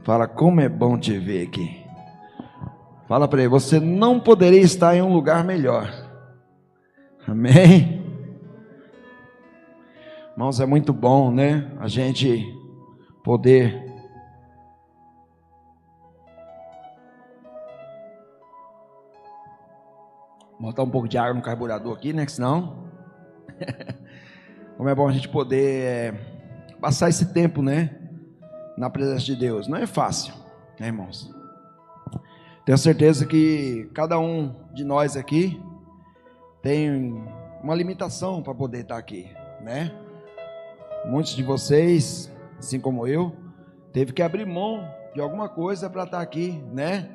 Fala, como é bom te ver aqui. Fala para ele, você não poderia estar em um lugar melhor. Amém? Irmãos, é muito bom, né? A gente poder botar um pouco de água no carburador aqui, né? Que senão, como é bom a gente poder passar esse tempo, né? Na presença de Deus. Não é fácil, né, irmãos? Tenho certeza que cada um de nós aqui tem uma limitação para poder estar aqui, né? Muitos de vocês, assim como eu, teve que abrir mão de alguma coisa para estar aqui, né?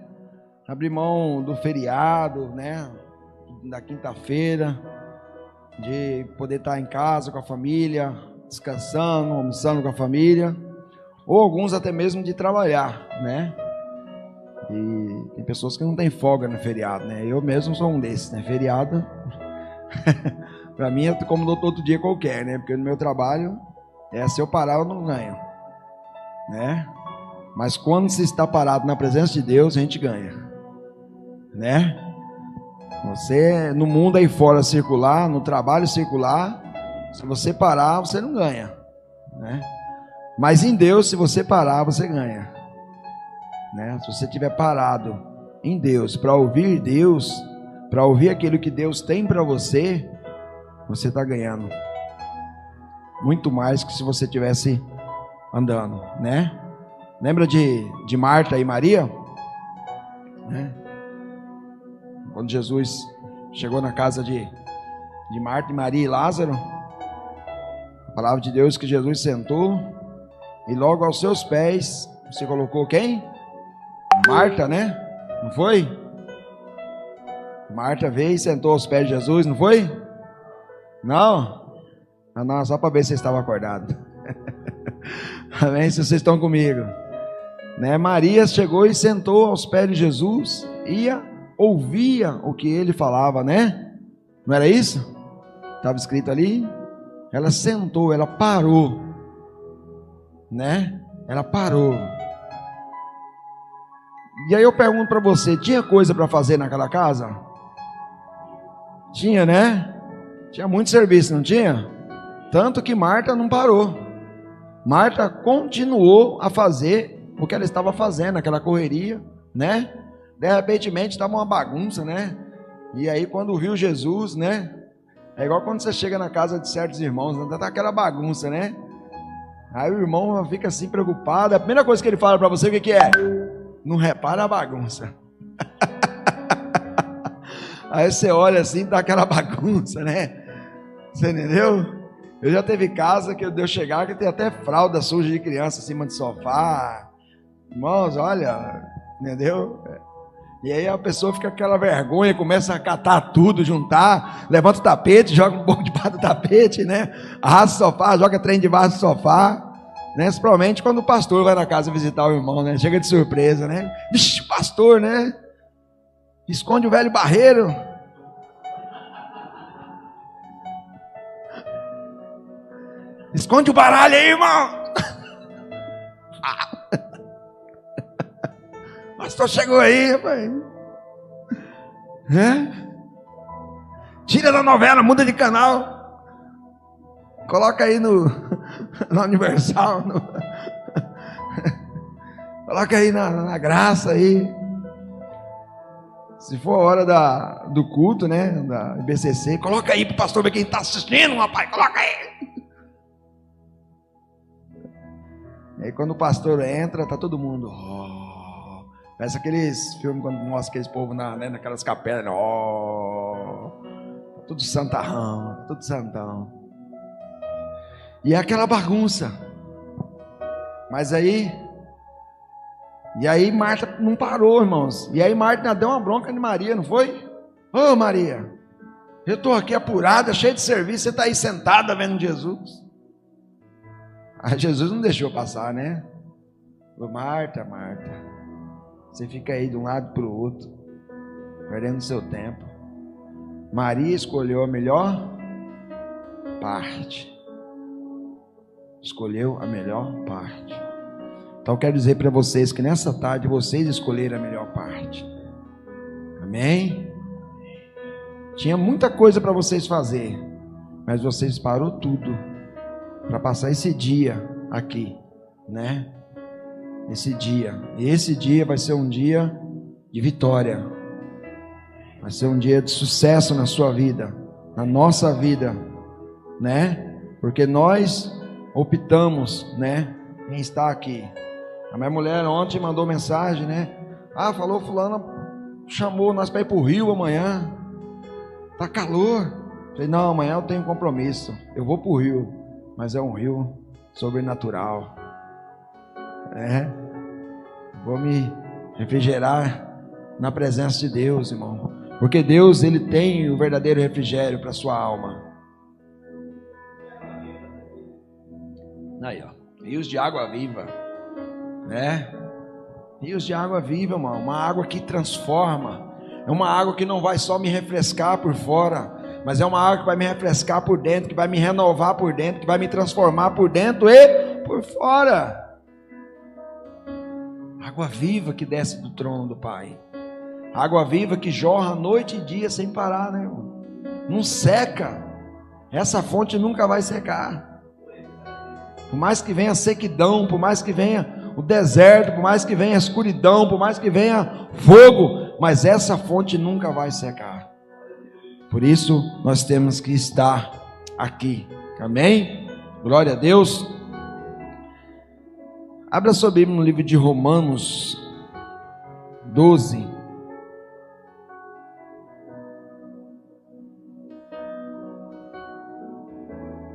Abrir mão do feriado, né? Da quinta-feira, de poder estar em casa com a família, descansando, almoçando com a família, ou alguns até mesmo de trabalhar, né? E tem pessoas que não têm folga no feriado, né? Eu mesmo sou um desses, né? Feriado, para mim é como todo dia qualquer, né? Porque no meu trabalho, se eu parar eu não ganho, né? Mas quando se está parado na presença de Deus, a gente ganha, né? Você, no mundo aí fora circular, no trabalho circular, se você parar, você não ganha, né? Mas em Deus, se você parar, você ganha, né? Se você estiver parado em Deus, para ouvir Deus, para ouvir aquilo que Deus tem para você, você está ganhando muito mais que se você estivesse andando, né? Lembra de Marta e Maria? Né? Quando Jesus chegou na casa de Marta e Maria e Lázaro, a palavra de Deus que Jesus sentou e logo aos seus pés você colocou quem? Marta, né? Não foi? Marta veio e sentou aos pés de Jesus, não foi? Não? Ah, não, só para ver se vocês estavam acordados. Amém? Se vocês estão comigo, né? Maria chegou e sentou aos pés de Jesus e ouvia o que ele falava, né? Não era isso? Estava escrito ali. Ela sentou, ela parou, né? Ela parou. E aí eu pergunto para você, tinha coisa para fazer naquela casa? Tinha, né? Tinha muito serviço, não tinha? Tanto que Marta não parou. Marta continuou a fazer o que ela estava fazendo, aquela correria, né? De repente estava uma bagunça, né? E aí quando viu Jesus, né? É igual quando você chega na casa de certos irmãos, né? Tá aquela bagunça, né? Aí o irmão fica assim preocupado. A primeira coisa que ele fala para você, o que é? Não repara a bagunça. Aí você olha assim, tá aquela bagunça, né? Você entendeu? Eu já teve casa que eu chegar que tem até fralda suja de criança em cima do sofá. Irmãos, olha, entendeu? E aí a pessoa fica com aquela vergonha, começa a catar tudo, juntar, levanta o tapete, joga um pouco debaixo do tapete, né? Arrasta o sofá, joga trem debaixo do sofá, né? Principalmente quando o pastor vai na casa visitar o irmão, né? Chega de surpresa, né? Vixe, pastor, né? Esconde o velho barreiro. Esconde o baralho aí, irmão. Pastor chegou aí, rapaz. Tira da novela, muda de canal. Coloca aí na Universal. Coloca aí na Graça aí. Se for a hora do culto, né? Da IBCC, coloca aí pro pastor ver quem está assistindo, rapaz. Coloca aí. E aí quando o pastor entra, tá todo mundo. Parece aqueles filmes quando mostra aqueles povos naquelas capelas. Tudo santarrão, tudo santão. E é aquela bagunça. Mas aí. E aí Marta não parou, irmãos. E aí Marta deu uma bronca de Maria, não foi? Ô Maria, eu estou aqui apurada, cheia de serviço. Você está aí sentada vendo Jesus. Aí Jesus não deixou passar, né? Falou, Marta, você fica aí de um lado para o outro, perdendo seu tempo. Maria escolheu a melhor parte. Escolheu a melhor parte. Então eu quero dizer para vocês que nessa tarde vocês escolheram a melhor parte. Amém? Tinha muita coisa para vocês fazer, mas vocês parou tudo para passar esse dia aqui, né? Esse dia. E esse dia vai ser um dia de vitória. Vai ser um dia de sucesso na sua vida, na nossa vida, né? Porque nós optamos, né, em estar aqui. A minha mulher ontem mandou mensagem, né? Ah, falou, fulana chamou nós para ir para o rio amanhã. Tá calor. Falei, não, amanhã eu tenho compromisso. Eu vou para o rio, mas é um rio sobrenatural. Vou me refrigerar na presença de Deus, irmão. Porque Deus, Ele tem o verdadeiro refrigério para a sua alma. Aí, ó, rios de água viva, né? Rios de água viva, irmão. Uma água que transforma. É uma água que não vai só me refrescar por fora, mas é uma água que vai me refrescar por dentro, que vai me renovar por dentro, que vai me transformar por dentro e por fora. Água viva que desce do trono do Pai. Água viva que jorra noite e dia sem parar, né, irmão? Não seca. Essa fonte nunca vai secar. Por mais que venha a sequidão, por mais que venha o deserto, por mais que venha a escuridão, por mais que venha fogo, mas essa fonte nunca vai secar. Por isso nós temos que estar aqui. Amém? Glória a Deus. Abra sua Bíblia no livro de Romanos 12.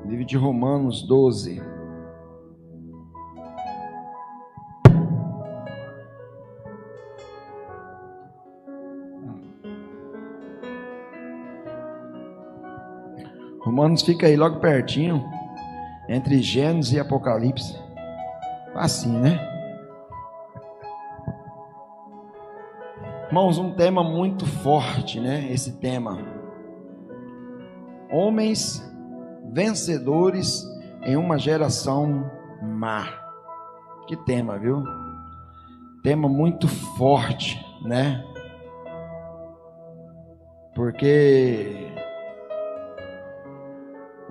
Livro de Romanos 12. Romanos fica aí logo pertinho, entre Gênesis e Apocalipse. Assim, né? Irmãos, um tema muito forte, né? Esse tema. Homens vencedores em uma geração má. Que tema, viu? Tema muito forte, né? Porque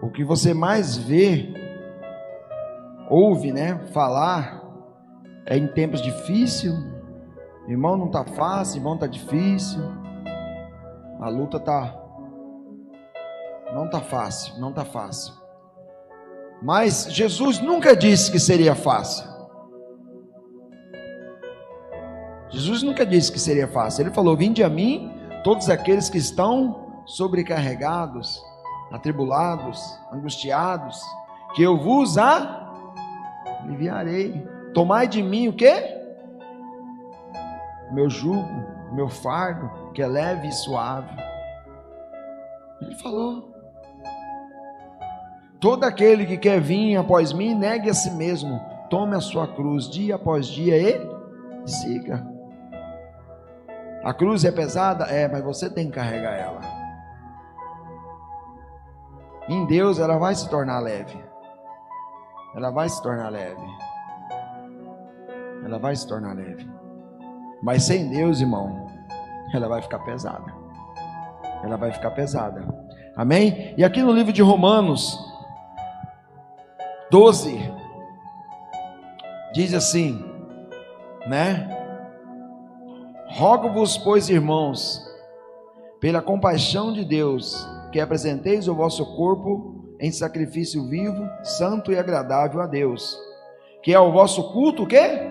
o que você mais vê, ouve, né, falar, é em tempos difíceis. Irmão, não está fácil, irmão, está difícil. A luta não está fácil, não está fácil. Mas Jesus nunca disse que seria fácil. Jesus nunca disse que seria fácil. Ele falou: vinde a mim, todos aqueles que estão sobrecarregados, atribulados, angustiados, que eu vos aliviarei. Tomai de mim o quê? Meu jugo, meu fardo, que é leve e suave. Ele falou: todo aquele que quer vir após mim, negue a si mesmo, tome a sua cruz dia após dia e siga. A cruz é pesada? É, mas você tem que carregar ela. Em Deus ela vai se tornar leve. Ela vai se tornar leve. Ela vai se tornar leve. Mas sem Deus, irmão, ela vai ficar pesada. Ela vai ficar pesada. Amém? E aqui no livro de Romanos 12 diz assim, né? Rogo-vos, pois, irmãos, pela compaixão de Deus, que apresenteis o vosso corpo em sacrifício vivo, santo e agradável a Deus, que é o vosso culto, o quê?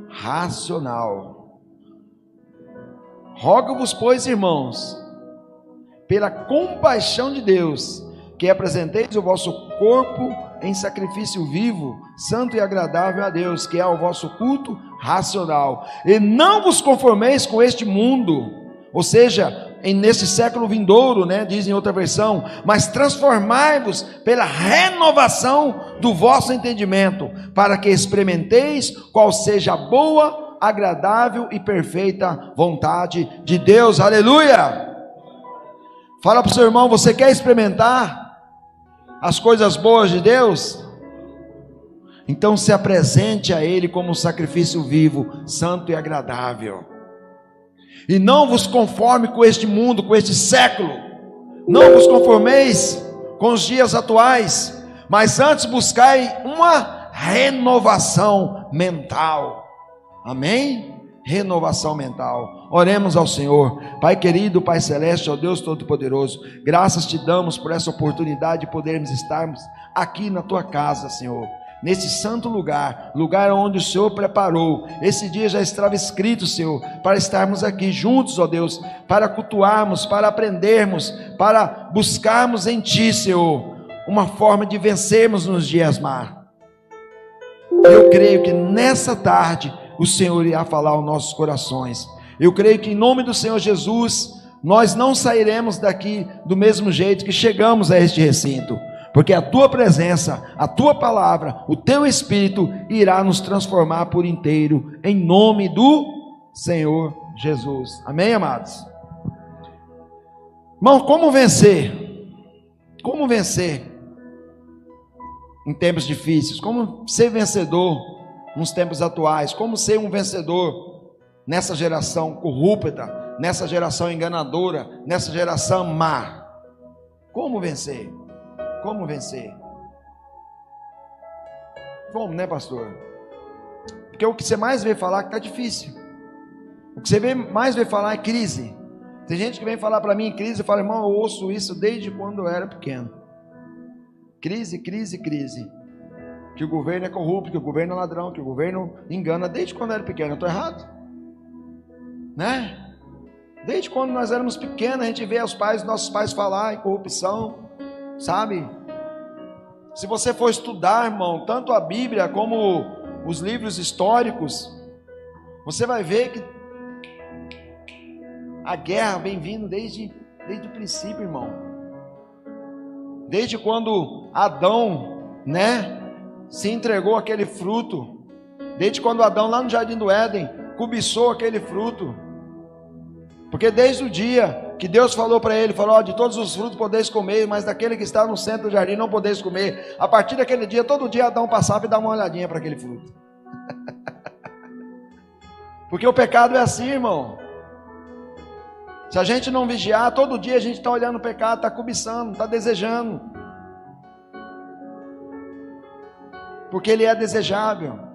Racional. Rogo-vos, pois, irmãos, pela compaixão de Deus, que apresenteis o vosso corpo em sacrifício vivo, santo e agradável a Deus, que é o vosso culto racional. E não vos conformeis com este mundo, ou seja, nesse século vindouro, né, diz em outra versão, mas transformai-vos pela renovação do vosso entendimento, para que experimenteis qual seja a boa, agradável e perfeita vontade de Deus. Aleluia! Fala para o seu irmão: você quer experimentar as coisas boas de Deus? Então se apresente a Ele como um sacrifício vivo, santo e agradável. E não vos conforme com este mundo, com este século. Não vos conformeis com os dias atuais, mas antes buscai uma renovação mental. Amém? Renovação mental. Oremos ao Senhor. Pai querido, Pai celeste, ó Deus Todo-Poderoso, graças te damos por essa oportunidade de podermos estarmos aqui na tua casa, Senhor, nesse santo lugar, lugar onde o Senhor preparou. Esse dia já estava escrito, Senhor, para estarmos aqui juntos, ó Deus, para cultuarmos, para aprendermos, para buscarmos em Ti, Senhor, uma forma de vencermos nos dias maus. Eu creio que nessa tarde o Senhor irá falar aos nossos corações. Eu creio que em nome do Senhor Jesus, nós não sairemos daqui do mesmo jeito que chegamos a este recinto, porque a tua presença, a tua palavra, o teu Espírito irá nos transformar por inteiro, em nome do Senhor Jesus. Amém, amados? Irmão, como vencer? Como vencer em tempos difíceis? Como ser vencedor nos tempos atuais? Como ser um vencedor nessa geração corrupta, nessa geração enganadora, nessa geração má? Como vencer? Como vencer? Como, né, pastor? Porque o que você mais vê falar é que está difícil. O que você mais vê falar é crise. Tem gente que vem falar para mim em crise, eu falo, irmão, eu ouço isso desde quando eu era pequeno. Crise, crise, crise. Que o governo é corrupto, que o governo é ladrão, que o governo engana, desde quando eu era pequeno. Eu estou errado? Né? Desde quando nós éramos pequenos, a gente vê os nossos pais falar em corrupção, sabe? Se você for estudar, irmão, tanto a Bíblia como os livros históricos, você vai ver que a guerra vem vindo desde o princípio, irmão. Desde quando Adão, né, se entregou àquele fruto, desde quando Adão lá no Jardim do Éden cobiçou aquele fruto, porque desde o dia que Deus falou para ele, falou, de todos os frutos podeis comer, mas daquele que está no centro do jardim não podeis comer. A partir daquele dia, todo dia Adão passava e dava uma olhadinha para aquele fruto. Porque o pecado é assim, irmão. Se a gente não vigiar, todo dia a gente está olhando o pecado, está cobiçando, está desejando, porque ele é desejável.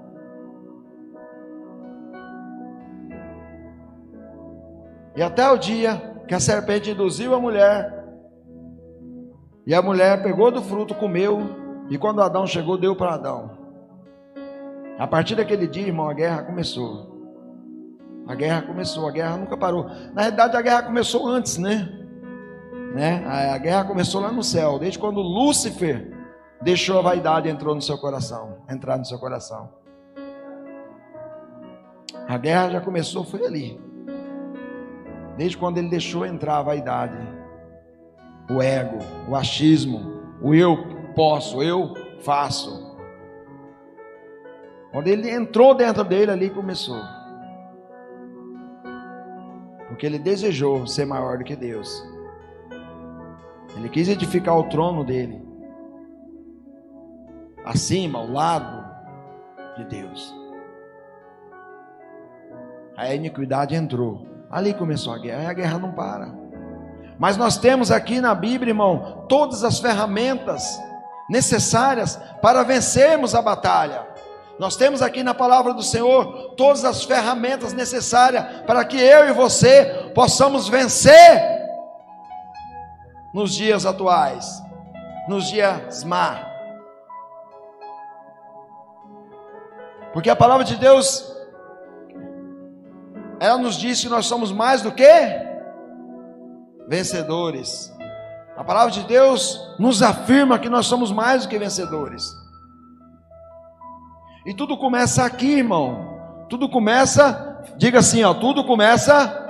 E até o dia que a serpente induziu a mulher, e a mulher pegou do fruto, comeu, e quando Adão chegou, deu para Adão. A partir daquele dia, irmão, a guerra começou. A guerra começou, a guerra nunca parou. Na realidade, a guerra começou antes, né? A guerra começou lá no céu, desde quando Lúcifer deixou a vaidade e entrou no seu coração, entrar no seu coração. A guerra já começou, foi ali. Desde quando ele deixou entrar a vaidade, o ego, o achismo, o eu posso, eu faço. Quando ele entrou dentro dele, ali começou. Porque ele desejou ser maior do que Deus. Ele quis edificar o trono dele acima, ao lado de Deus. A iniquidade entrou. Ali começou a guerra. E a guerra não para. Mas nós temos aqui na Bíblia, irmão, todas as ferramentas necessárias para vencermos a batalha. Nós temos aqui na palavra do Senhor todas as ferramentas necessárias para que eu e você possamos vencer nos dias atuais, nos dias má. Porque a palavra de Deus, ela nos diz que nós somos mais do que vencedores. A palavra de Deus nos afirma que nós somos mais do que vencedores. E tudo começa aqui, irmão. Tudo começa, diga assim, tudo começa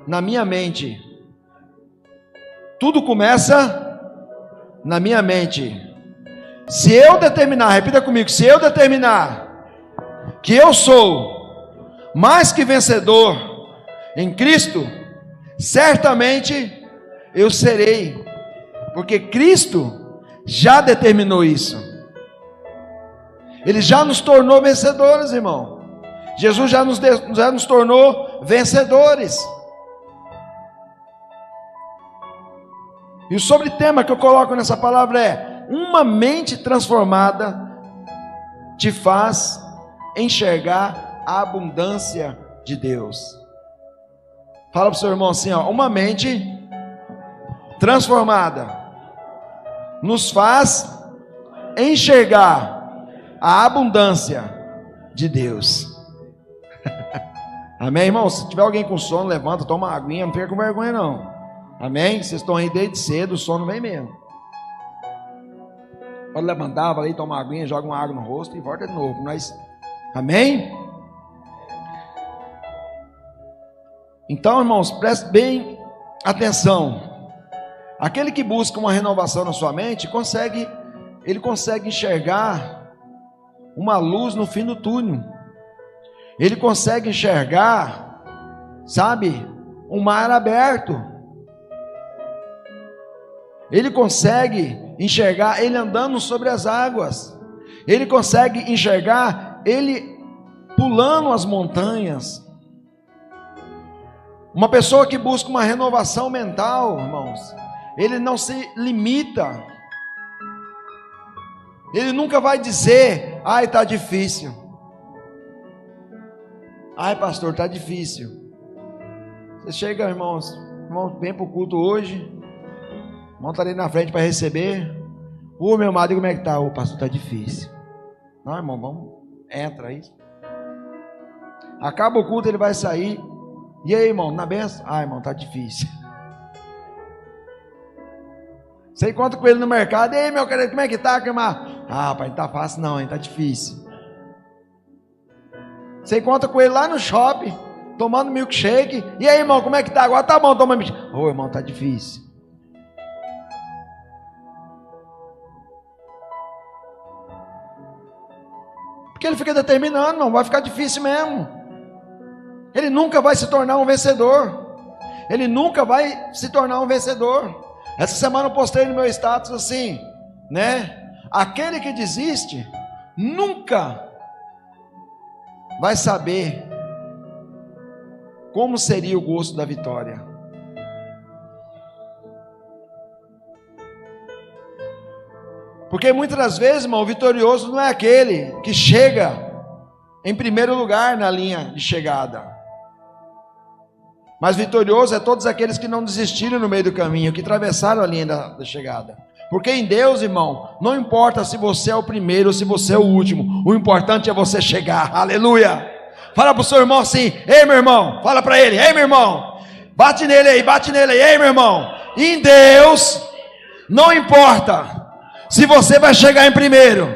na minha mente. Tudo começa na minha mente. Se eu determinar, repita comigo, se eu determinar que eu sou mais que vencedor em Cristo, certamente eu serei, porque Cristo já determinou isso. Ele já nos tornou vencedores, irmão. Jesus já nos tornou vencedores. E o sobretema que eu coloco nessa palavra é: uma mente transformada te faz enxergar a abundância de Deus. Fala para o seu irmão assim, ó: uma mente transformada nos faz enxergar a abundância de Deus. Amém, irmão? Se tiver alguém com sono, levanta, toma uma aguinha, não fica com vergonha não. Amém? Vocês estão aí desde cedo, o sono vem mesmo. Pode levantar, vai aí, toma uma aguinha, joga uma água no rosto e volta de novo. Mas, amém? Então, irmãos, preste bem atenção. Aquele que busca uma renovação na sua mente, ele consegue enxergar uma luz no fim do túnel. Ele consegue enxergar, sabe, um mar aberto. Ele consegue enxergar ele andando sobre as águas. Ele consegue enxergar ele pulando as montanhas. Uma pessoa que busca uma renovação mental, irmãos, ele não se limita. Ele nunca vai dizer: ai, está difícil. Ai, pastor, está difícil. Você chega, irmãos, vem para o culto hoje. Irmão está ali na frente para receber. Meu amado, como é que está? Pastor, está difícil. Não, irmão, vamos, entra aí. Acaba o culto, ele vai sair. E aí, irmão, na benção? Irmão, está difícil. Você encontra com ele no mercado. E aí, meu querido, como é que está, irmão? Pai, não está fácil não, está difícil. Você encontra com ele lá no shopping, tomando milkshake. E aí, irmão, como é que está? Agora tá bom, toma milkshake. Irmão, está difícil. Porque ele fica determinando, não vai ficar difícil mesmo. Ele nunca vai se tornar um vencedor. Ele nunca vai se tornar um vencedor. Essa semana eu postei no meu status assim, né? Aquele que desiste nunca vai saber como seria o gosto da vitória. Porque muitas das vezes, irmão, o vitorioso não é aquele que chega em primeiro lugar na linha de chegada. Mas vitorioso é todos aqueles que não desistiram no meio do caminho, que atravessaram a linha da chegada. Porque em Deus, irmão, não importa se você é o primeiro ou se você é o último, o importante é você chegar. Aleluia! Fala para o seu irmão assim: ei, meu irmão, fala para ele: ei, meu irmão, bate nele aí, ei, meu irmão. Em Deus não importa se você vai chegar em primeiro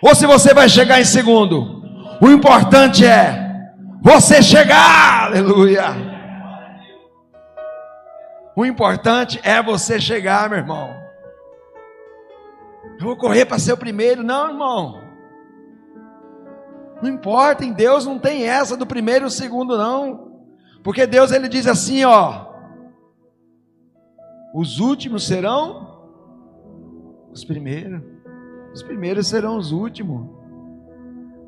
ou se você vai chegar em segundo, o importante é você chegar. Aleluia! O importante é você chegar, meu irmão. Eu vou correr para ser o primeiro. Não, irmão. Não importa, em Deus não tem essa do primeiro e o segundo, não. Porque Deus, ele diz assim, ó: os últimos serão os primeiros. Os primeiros serão os últimos.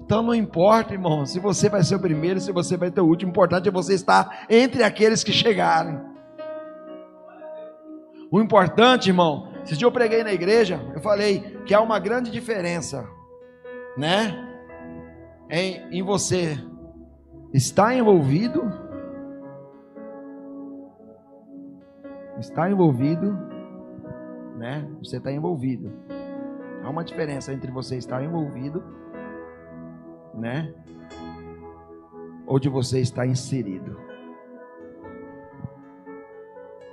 Então não importa, irmão, se você vai ser o primeiro, se você vai ter o último. O importante é você estar entre aqueles que chegarem. O importante, irmão, esse dia eu preguei na igreja, eu falei que há uma grande diferença, né? Em você estar envolvido, né? Você está envolvido. Há uma diferença entre você estar envolvido, né? Ou de você estar inserido.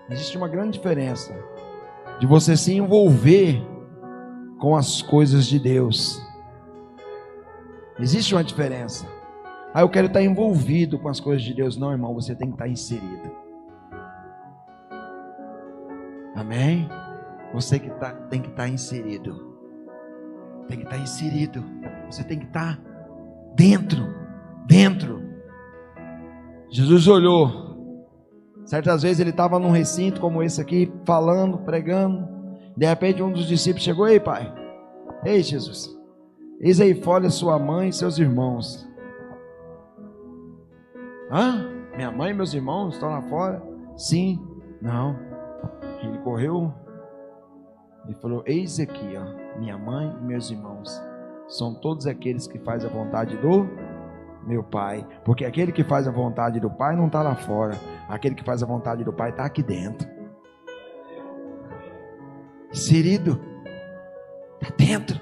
Existe uma grande diferença de você se envolver com as coisas de Deus. Existe uma diferença. Eu quero estar envolvido com as coisas de Deus. Não, irmão, você tem que estar inserido. Amém? Você que tem que estar inserido. Tem que estar inserido. Você tem que estar dentro. Jesus olhou. Certas vezes ele estava num recinto como esse aqui, falando, pregando. De repente um dos discípulos chegou: ei, pai, ei, Jesus, Eis aí fora sua mãe e seus irmãos. Hã? Minha mãe e meus irmãos estão lá fora? Sim. Não. Ele correu e falou: eis aqui, ó, minha mãe e meus irmãos. São todos aqueles que fazem a vontade do meu Pai. Porque aquele que faz a vontade do Pai não está lá fora. Aquele que faz a vontade do Pai está aqui dentro. Inserido. Está dentro.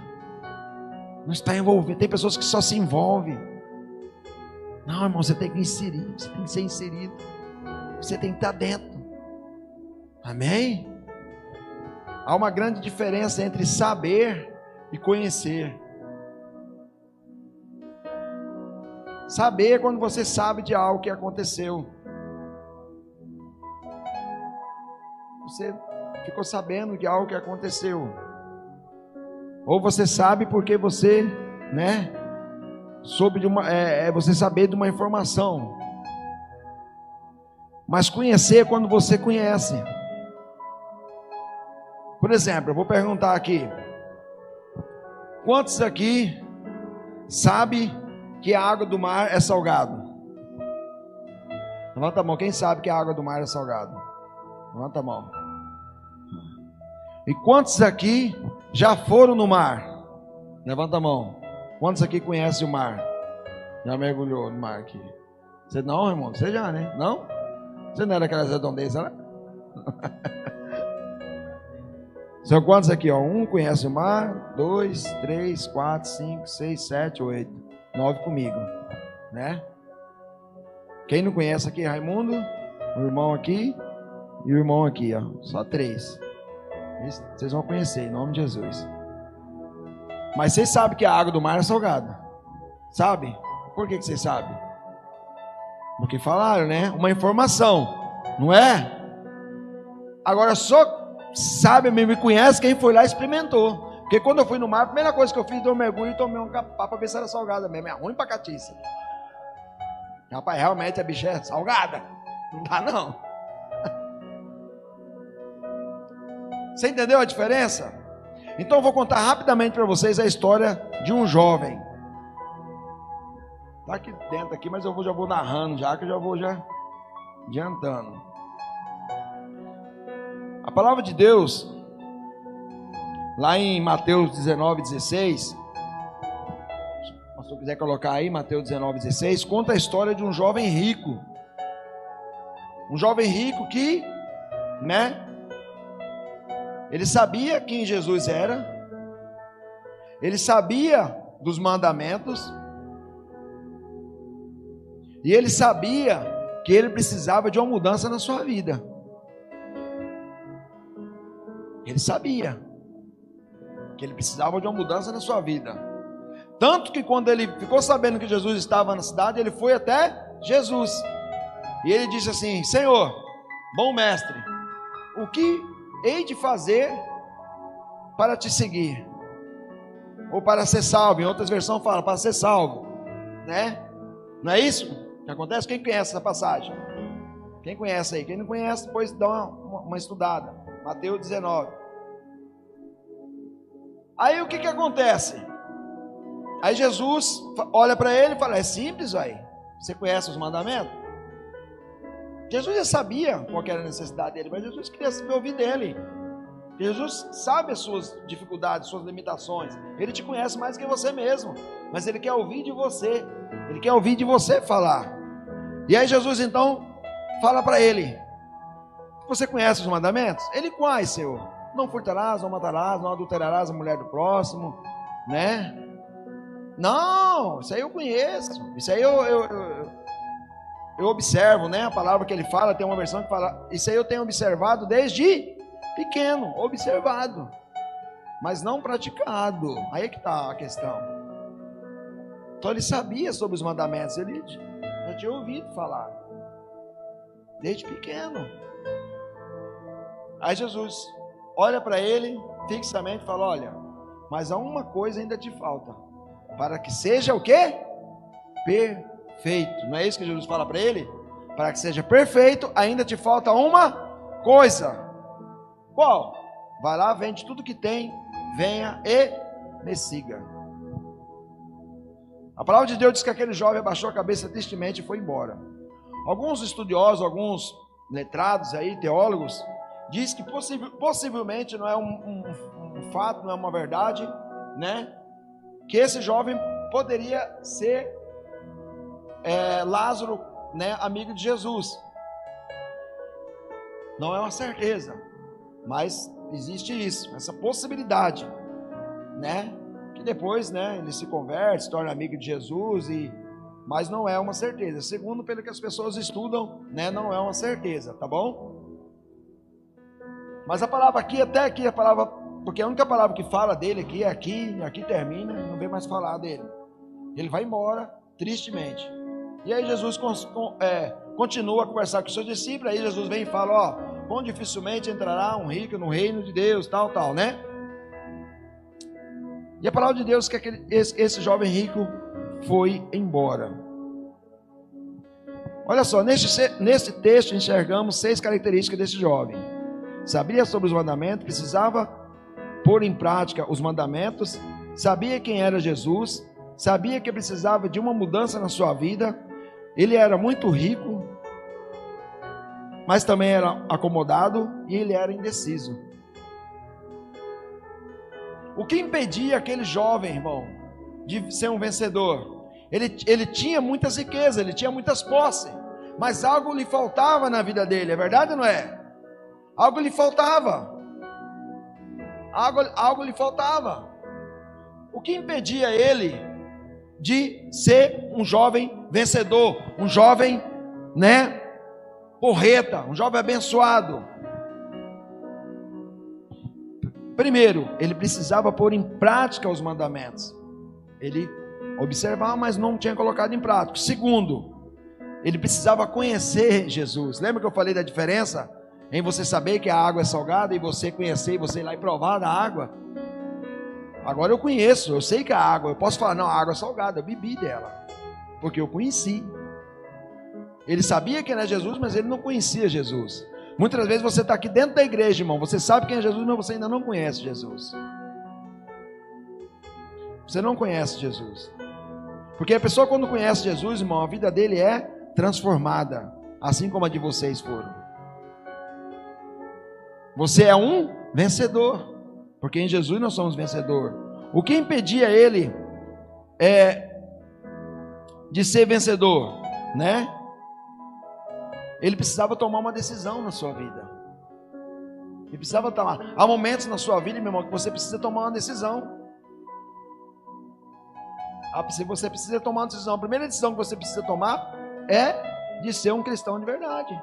Não está envolvido. Tem pessoas que só se envolvem. Não, irmão, você tem que inserir. Você tem que ser inserido. Você tem que estar dentro. Amém? Há uma grande diferença entre saber e conhecer. Saber é quando você sabe de algo que aconteceu. Você ficou sabendo de algo que aconteceu. Ou você sabe porque você, soube de uma, você saber de uma informação. Mas conhecer é quando você conhece. Por exemplo, eu vou perguntar aqui: quantos aqui sabe que a água do mar é salgado? Levanta a mão. Quem sabe que a água do mar é salgada? Levanta a mão. E quantos aqui já foram no mar? Levanta a mão. Quantos aqui conhecem o mar? Já mergulhou no mar aqui? Você não, irmão? Você já, né? Não? Você não é daquelas redondezas, né? São quantos aqui, ó? 1 conhece o mar, 2, 3, 4, 5, 6, 7, 8, 9 comigo, né? Quem não conhece aqui, Raimundo, o irmão aqui e o irmão aqui, ó. Só 3. Vocês vão conhecer, em nome de Jesus. Mas vocês sabem que a água do mar é salgada. Sabe? Por que vocês sabem? Porque falaram, né? Uma informação, não é? Agora só sabe, me conhece quem foi lá e experimentou. Porque quando eu fui no mar, a primeira coisa que eu fiz, dei um mergulho e tomei um capá para ver se era salgada mesmo. É ruim pra catiça. Rapaz, realmente a bicha é salgada. Não dá não. Você entendeu a diferença? Então eu vou contar rapidamente para vocês a história de um jovem. Está aqui dentro aqui, mas eu já vou narrando já, que eu já vou adiantando. A palavra de Deus, lá em Mateus 19:16, se o pastor quiser colocar aí, Mateus 19:16, conta a história de um jovem rico. Um jovem rico que, ele sabia quem Jesus era, ele sabia dos mandamentos, e ele sabia que ele precisava de uma mudança na sua vida. Ele sabia que ele precisava de uma mudança na sua vida. Tanto que quando ele ficou sabendo que Jesus estava na cidade, ele foi até Jesus. E ele disse assim: Senhor, bom mestre, o que hei de fazer para te seguir? Ou para ser salvo? Em outras versões fala para ser salvo, né? Não é isso que acontece? Quem conhece essa passagem? Quem conhece aí? Quem não conhece, depois dá uma estudada. Mateus 19. Aí o que acontece? Aí Jesus olha para ele e fala: é simples, aí. Você conhece os mandamentos? Jesus já sabia qual era a necessidade dele, mas Jesus queria ouvir dele. Jesus sabe as suas dificuldades, suas limitações. Ele te conhece mais que você mesmo, mas ele quer ouvir de você. Ele quer ouvir de você falar. E aí Jesus então fala para ele: você conhece os mandamentos? Ele: quais, Senhor? Não furtarás, não matarás, não adulterarás a mulher do próximo, né? Não, isso aí eu conheço. Isso aí eu observo, né? A palavra que ele fala, tem uma versão que fala: isso aí eu tenho observado desde pequeno, observado, mas não praticado. Aí é que está a questão. Então ele sabia sobre os mandamentos, ele já tinha ouvido falar desde pequeno. Aí Jesus olha para ele fixamente e fala: olha, mas há uma coisa ainda te falta, para que seja o quê? Perfeito. Não é isso que Jesus fala para ele? Para que seja perfeito, ainda te falta uma coisa. Qual? Vai lá, vende tudo que tem, venha e me siga. A palavra de Deus diz que aquele jovem abaixou a cabeça tristemente e foi embora. Alguns estudiosos, alguns letrados aí, teólogos, diz que possivelmente não é um fato, não é uma verdade, né? Que esse jovem poderia ser Lázaro, né, amigo de Jesus. Não é uma certeza, mas existe isso, essa possibilidade, né? Que depois, né, ele se converte, se torna amigo de Jesus, mas não é uma certeza. Segundo, pelo que as pessoas estudam, né, não é uma certeza, tá bom? Mas a palavra aqui, até aqui, a palavra, porque a única palavra que fala dele aqui é aqui termina, não vem mais falar dele. Ele vai embora, tristemente. E aí Jesus continua a conversar com os seus discípulos, aí Jesus vem e fala, ó, quão dificilmente entrará um rico no reino de Deus, tal, né? E a palavra de Deus é que esse jovem rico foi embora. Olha só, nesse texto enxergamos 6 características desse jovem. Sabia sobre os mandamentos, precisava pôr em prática os mandamentos, sabia quem era Jesus, sabia que precisava de uma mudança na sua vida, ele era muito rico, mas também era acomodado e ele era indeciso. O que impedia aquele jovem, irmão, de ser um vencedor? Ele tinha muitas riquezas, ele tinha muitas posses, mas algo lhe faltava na vida dele, é verdade ou não é? Algo lhe faltava. Algo lhe faltava. O que impedia ele de ser um jovem vencedor, um jovem, né, porreta, um jovem abençoado? Primeiro, ele precisava pôr em prática os mandamentos. Ele observava, mas não tinha colocado em prática. Segundo, ele precisava conhecer Jesus. Lembra que eu falei da diferença em você saber que a água é salgada e você conhecer, e você ir lá e provar da água? Agora eu conheço, eu sei que a água, eu posso falar, não, a água é salgada, eu bebi dela, porque eu conheci. Ele sabia quem era Jesus, mas ele não conhecia Jesus. Muitas vezes você está aqui dentro da igreja, irmão, você sabe quem é Jesus, mas você ainda não conhece Jesus. Você não conhece Jesus. Porque a pessoa, quando conhece Jesus, irmão, a vida dele é transformada, assim como a de vocês foram. Você é um vencedor, porque em Jesus nós somos vencedor. O que impedia ele de ser vencedor, né? Ele precisava tomar uma decisão na sua vida. Ele precisava tomar. Há momentos na sua vida, meu irmão, que você precisa tomar uma decisão. Você precisa tomar uma decisão. A primeira decisão que você precisa tomar é de ser um cristão de verdade.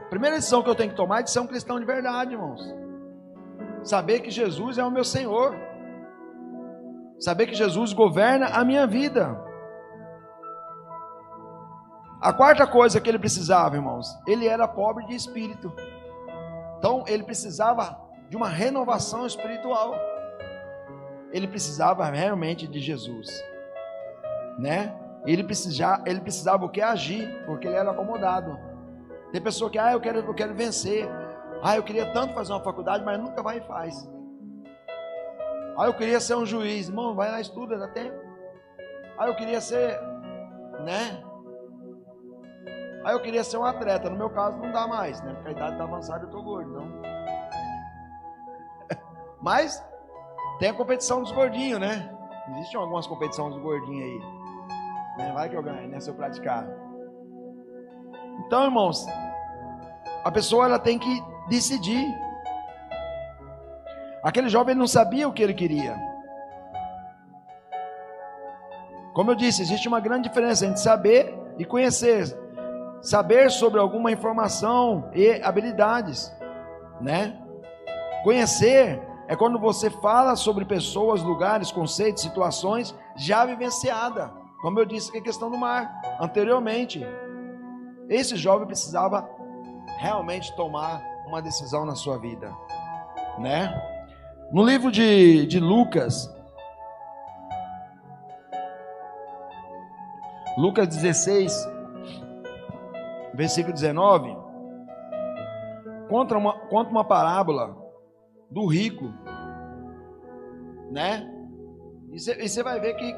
A primeira decisão que eu tenho que tomar é de ser um cristão de verdade, irmãos. Saber que Jesus é o meu Senhor. Saber que Jesus governa a minha vida. A quarta coisa que ele precisava, irmãos, ele era pobre de espírito. Então ele precisava de uma renovação espiritual. Ele precisava realmente de Jesus, né? Ele precisava o que? Agir, porque ele era acomodado. Tem pessoa que, eu quero vencer. Eu queria tanto fazer uma faculdade, mas nunca vai e faz. Eu queria ser um juiz. Irmão, vai lá, estuda, dá tempo. Eu queria ser, né? Eu queria ser um atleta. No meu caso não dá mais, né? Porque a idade está avançada e eu estou gordo, então. Mas tem a competição dos gordinhos, né? Existem algumas competições dos gordinhos aí, né? Vai que eu ganho, né? Se eu praticar. Então, irmãos, a pessoa ela tem que decidir. Aquele jovem não sabia o que ele queria. Como eu disse, existe uma grande diferença entre saber e conhecer. Saber sobre alguma informação e habilidades, né? Conhecer é quando você fala sobre pessoas, lugares, conceitos, situações já vivenciada, como eu disse que é questão do mar anteriormente. Esse jovem precisava realmente tomar uma decisão na sua vida, né? No livro de Lucas 16, versículo 19, conta uma parábola do rico, né? E você vai ver que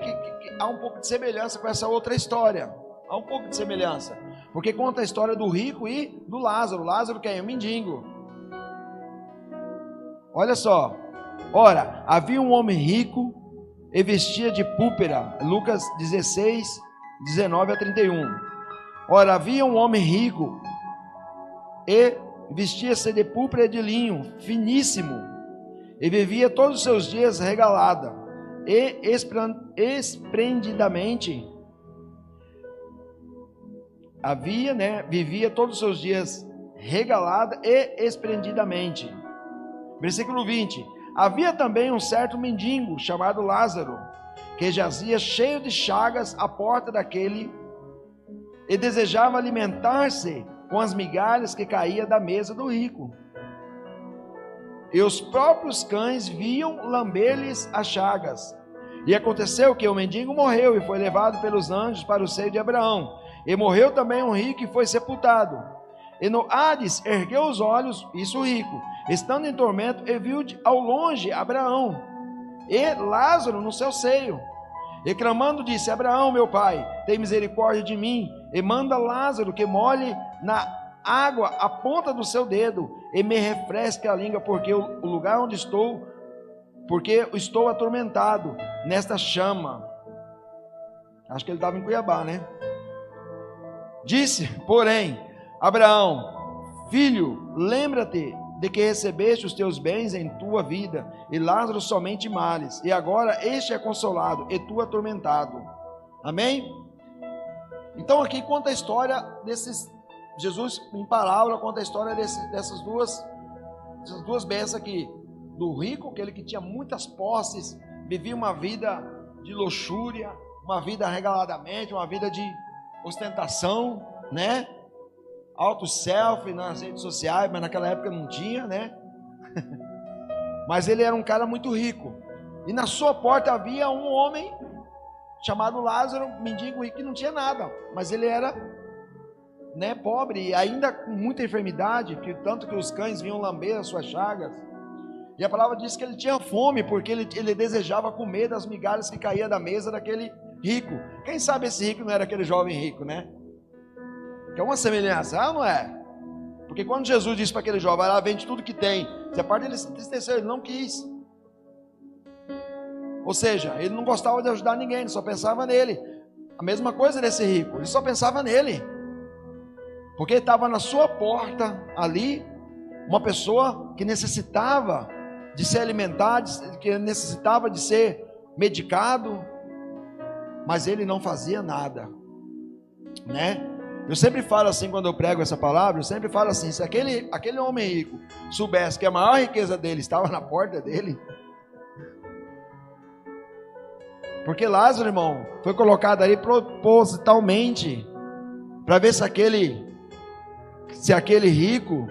há um pouco de semelhança com essa outra história. Há um pouco de semelhança. Porque conta a história do rico e do Lázaro. Lázaro quem é? Um mendigo. Olha só. Ora, havia um homem rico e vestia de púrpura. Lucas 16, 19 a 31. Ora, havia um homem rico e vestia-se de púrpura de linho finíssimo e vivia todos os seus dias regalada e esplendidamente. Vivia todos os seus dias regalada e esplendidamente. Versículo 20. Havia também um certo mendigo chamado Lázaro, que jazia cheio de chagas à porta daquele e desejava alimentar-se com as migalhas que caía da mesa do rico. E os próprios cães vinham lamber-lhes as chagas. E aconteceu que o mendigo morreu e foi levado pelos anjos para o seio de Abraão. E morreu também um rico e foi sepultado. E no Hades ergueu os olhos, isso o rico, estando em tormento, e viu ao longe Abraão e Lázaro no seu seio. E clamando disse: Abraão, meu pai, tem misericórdia de mim, e manda Lázaro que molhe na água a ponta do seu dedo, e me refresque a língua, porque o lugar onde estou, porque estou atormentado nesta chama. Acho que ele estava em Cuiabá, né? Disse, porém, Abraão: filho, lembra-te de que recebeste os teus bens em tua vida, e Lázaro somente males, e agora este é consolado, e tu atormentado. Amém? Então aqui conta a história desses, Jesus em parábola conta a história dessas duas bênçãos aqui, do rico, aquele que tinha muitas posses, vivia uma vida de luxúria, uma vida regaladamente, uma vida de ostentação, né? Auto selfie nas redes sociais, mas naquela época não tinha, né? Mas ele era um cara muito rico, e na sua porta havia um homem chamado Lázaro, mendigo rico, que não tinha nada, mas ele era, né, pobre e ainda com muita enfermidade, que tanto que os cães vinham lamber as suas chagas. E a palavra diz que ele tinha fome, porque ele desejava comer das migalhas que caía da mesa daquele rico. Quem sabe esse rico não era aquele jovem rico, né? Que é uma semelhança, não é? Porque quando Jesus disse para aquele jovem: vai lá, vende tudo que tem, se a parte dele se entristeceu, ele não quis. Ou seja, ele não gostava de ajudar ninguém, ele só pensava nele. A mesma coisa desse rico, ele só pensava nele, porque estava na sua porta ali uma pessoa que necessitava de ser alimentado, que necessitava de ser medicado, mas ele não fazia nada, né? Eu sempre falo assim, quando eu prego essa palavra, eu sempre falo assim: se aquele homem rico soubesse que a maior riqueza dele estava na porta dele. Porque Lázaro, irmão, foi colocado ali propositalmente para ver se aquele rico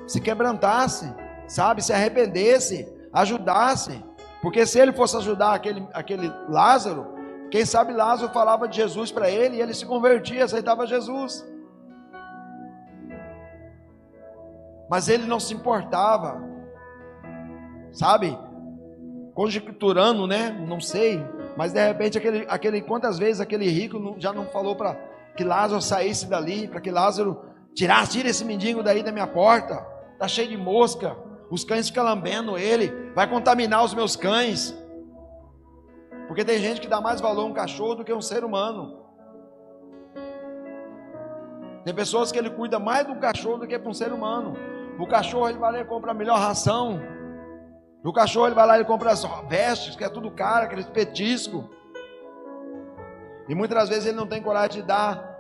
se quebrantasse, sabe, se arrependesse, ajudasse. Porque se ele fosse ajudar aquele Lázaro, quem sabe Lázaro falava de Jesus para ele e ele se convertia, aceitava Jesus. Mas ele não se importava, sabe, conjecturando, né? Não sei, mas de repente quantas vezes aquele rico já não falou para que Lázaro saísse dali, para que Lázaro tira esse mendigo daí da minha porta, está cheio de mosca, os cães ficam lambendo ele, vai contaminar os meus cães. Porque tem gente que dá mais valor a um cachorro do que a um ser humano. Tem pessoas que ele cuida mais do cachorro do que para um ser humano. O cachorro ele vai lá e compra a melhor ração. O cachorro ele vai lá e compra as vestes, que é tudo caro, aqueles petiscos. E muitas das vezes ele não tem coragem de dar,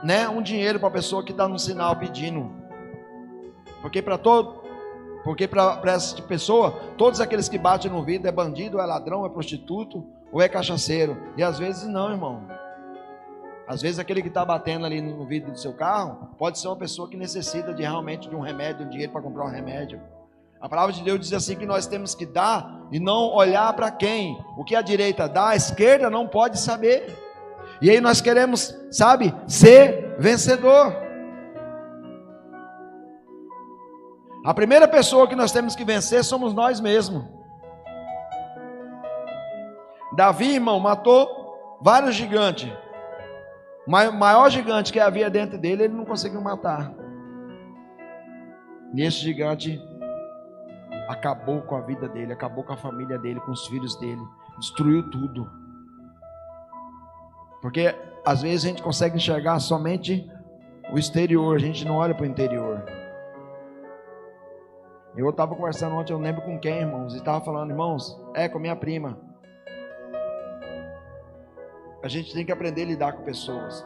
né, um dinheiro para a pessoa que está no sinal pedindo. Porque para essa pessoa, todos aqueles que batem no vidro é bandido, é ladrão, é prostituto ou é cachaceiro. E às vezes não, irmão. Às vezes aquele que está batendo ali no vidro do seu carro pode ser uma pessoa que necessita realmente de um remédio, um dinheiro para comprar um remédio. A palavra de Deus diz assim que nós temos que dar e não olhar para quem. O que a direita dá, a esquerda não pode saber. E aí nós queremos, sabe, ser vencedor. A primeira pessoa que nós temos que vencer somos nós mesmos. Davi, irmão, matou vários gigantes. O maior gigante que havia dentro dele, ele não conseguiu matar. E esse gigante acabou com a vida dele, acabou com a família dele, com os filhos dele, destruiu tudo. Porque às vezes a gente consegue enxergar somente o exterior, a gente não olha para o interior. Eu estava conversando ontem, eu não lembro com quem, irmãos, e estava falando, irmãos, com a minha prima. A gente tem que aprender a lidar com pessoas.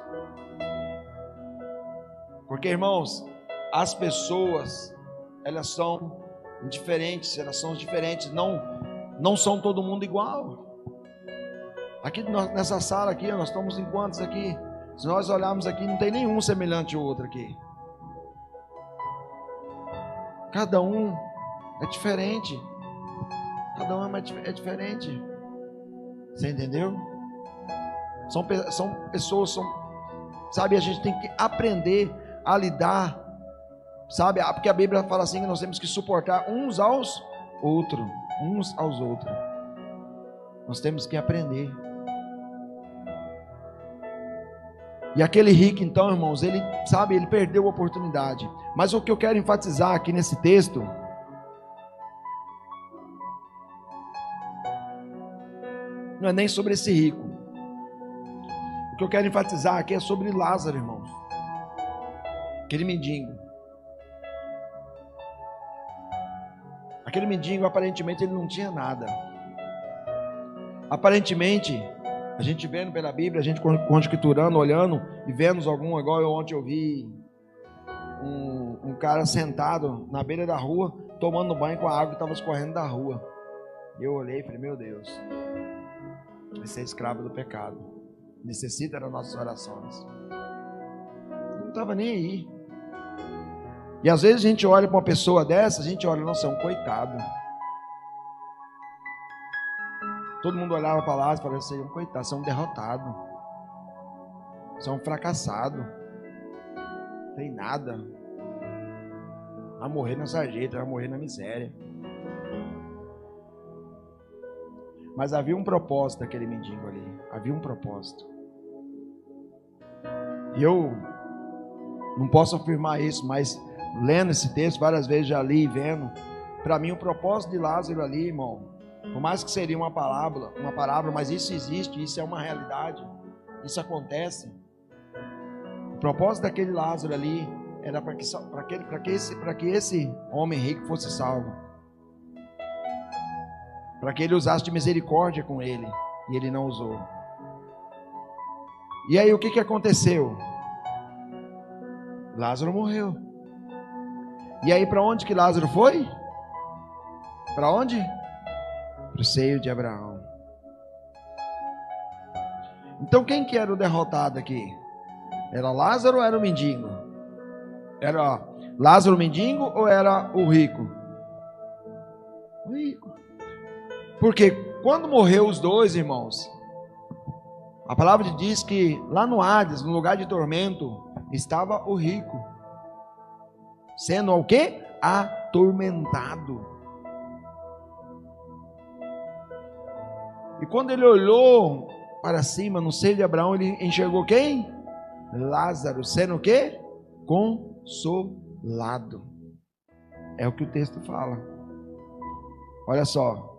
Porque, irmãos, as pessoas, elas são diferentes, não são todo mundo igual. Aqui nessa sala aqui, nós estamos em quantos aqui? Se nós olharmos aqui, não tem nenhum semelhante ao outro aqui. Cada um é diferente. Cada um é diferente. Você entendeu? São pessoas, sabe, a gente tem que aprender a lidar, sabe, porque a Bíblia fala assim que nós temos que suportar uns aos outros. Nós temos que aprender. E aquele rico, então, irmãos, ele perdeu a oportunidade. Mas o que eu quero enfatizar aqui nesse texto não é nem sobre esse rico. O que eu quero enfatizar aqui é sobre Lázaro, irmãos. Aquele mendigo. Aquele mendigo, aparentemente, ele não tinha nada. Aparentemente, a gente vendo pela Bíblia, a gente conjecturando, olhando e vendo algum, igual ontem eu vi um cara sentado na beira da rua, tomando banho com a água que estava escorrendo da rua. Eu olhei e falei, meu Deus, esse é escravo do pecado, necessita das nossas orações. Não estava nem aí. E às vezes a gente olha para uma pessoa dessa, a gente olha, nossa, é um coitado. Todo mundo olhava para lá e falava, você é um coitado, você é um derrotado, você é um fracassado, não tem nada, vai morrer na sarjeta, vai morrer na miséria. Mas havia um propósito daquele mendigo ali, havia um propósito. E eu não posso afirmar isso, mas lendo esse texto várias vezes, já li e vendo, para mim o propósito de Lázaro ali, irmão, por mais que seria uma parábola, mas isso existe, isso é uma realidade, isso acontece. O propósito daquele Lázaro ali era para que esse homem rico fosse salvo, para que ele usasse de misericórdia com ele, e ele não usou. E aí o que aconteceu? Lázaro morreu. E aí para onde que Lázaro foi? Para onde? Para o seio de Abraão. Então quem que era o derrotado aqui? Era Lázaro ou era o mendigo? Era Lázaro o mendigo ou era o rico? O rico. Porque quando morreu os dois, irmãos, a palavra diz que lá no Hades, no lugar de tormento, estava o rico, sendo o quê? Atormentado. E quando ele olhou para cima, no seio de Abraão, ele enxergou quem? Lázaro, sendo o quê? Consolado. É o que o texto fala. Olha só.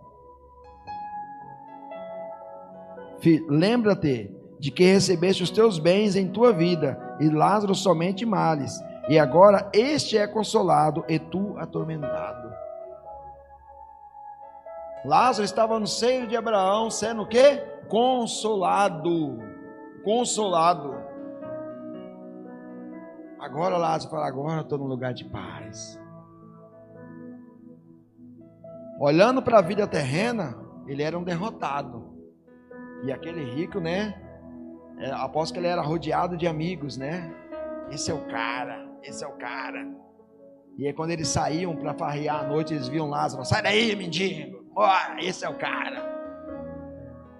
Lembra-te de que recebeste os teus bens em tua vida, e Lázaro somente males. E agora este é consolado, e tu atormentado. Lázaro estava no seio de Abraão, sendo o quê? Consolado. Consolado. Agora Lázaro fala, agora eu estou num lugar de paz. Olhando para a vida terrena, ele era um derrotado. E aquele rico, né? Aposto que ele era rodeado de amigos, né? Esse é o cara, esse é o cara. E aí quando eles saíam para farrear à noite, eles viam Lázaro, sai daí, mendigo. Esse é o cara.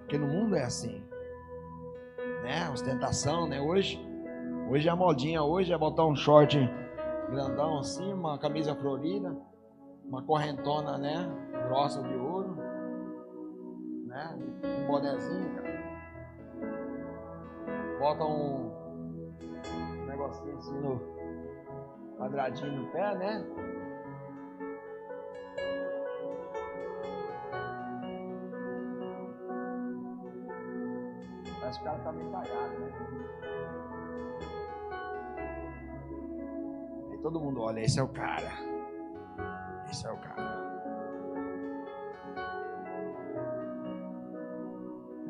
Porque no mundo é assim, né? Ostentação, né? Hoje a modinha hoje é botar um short grandão assim, uma camisa florida, uma correntona, né? Grossa de ouro, né? um bonezinho, cara. Bota um negocinho assim no quadradinho no pé, né? Parece que o cara tá meio cagado, né? Aí todo mundo olha, esse é o cara. Esse é o cara.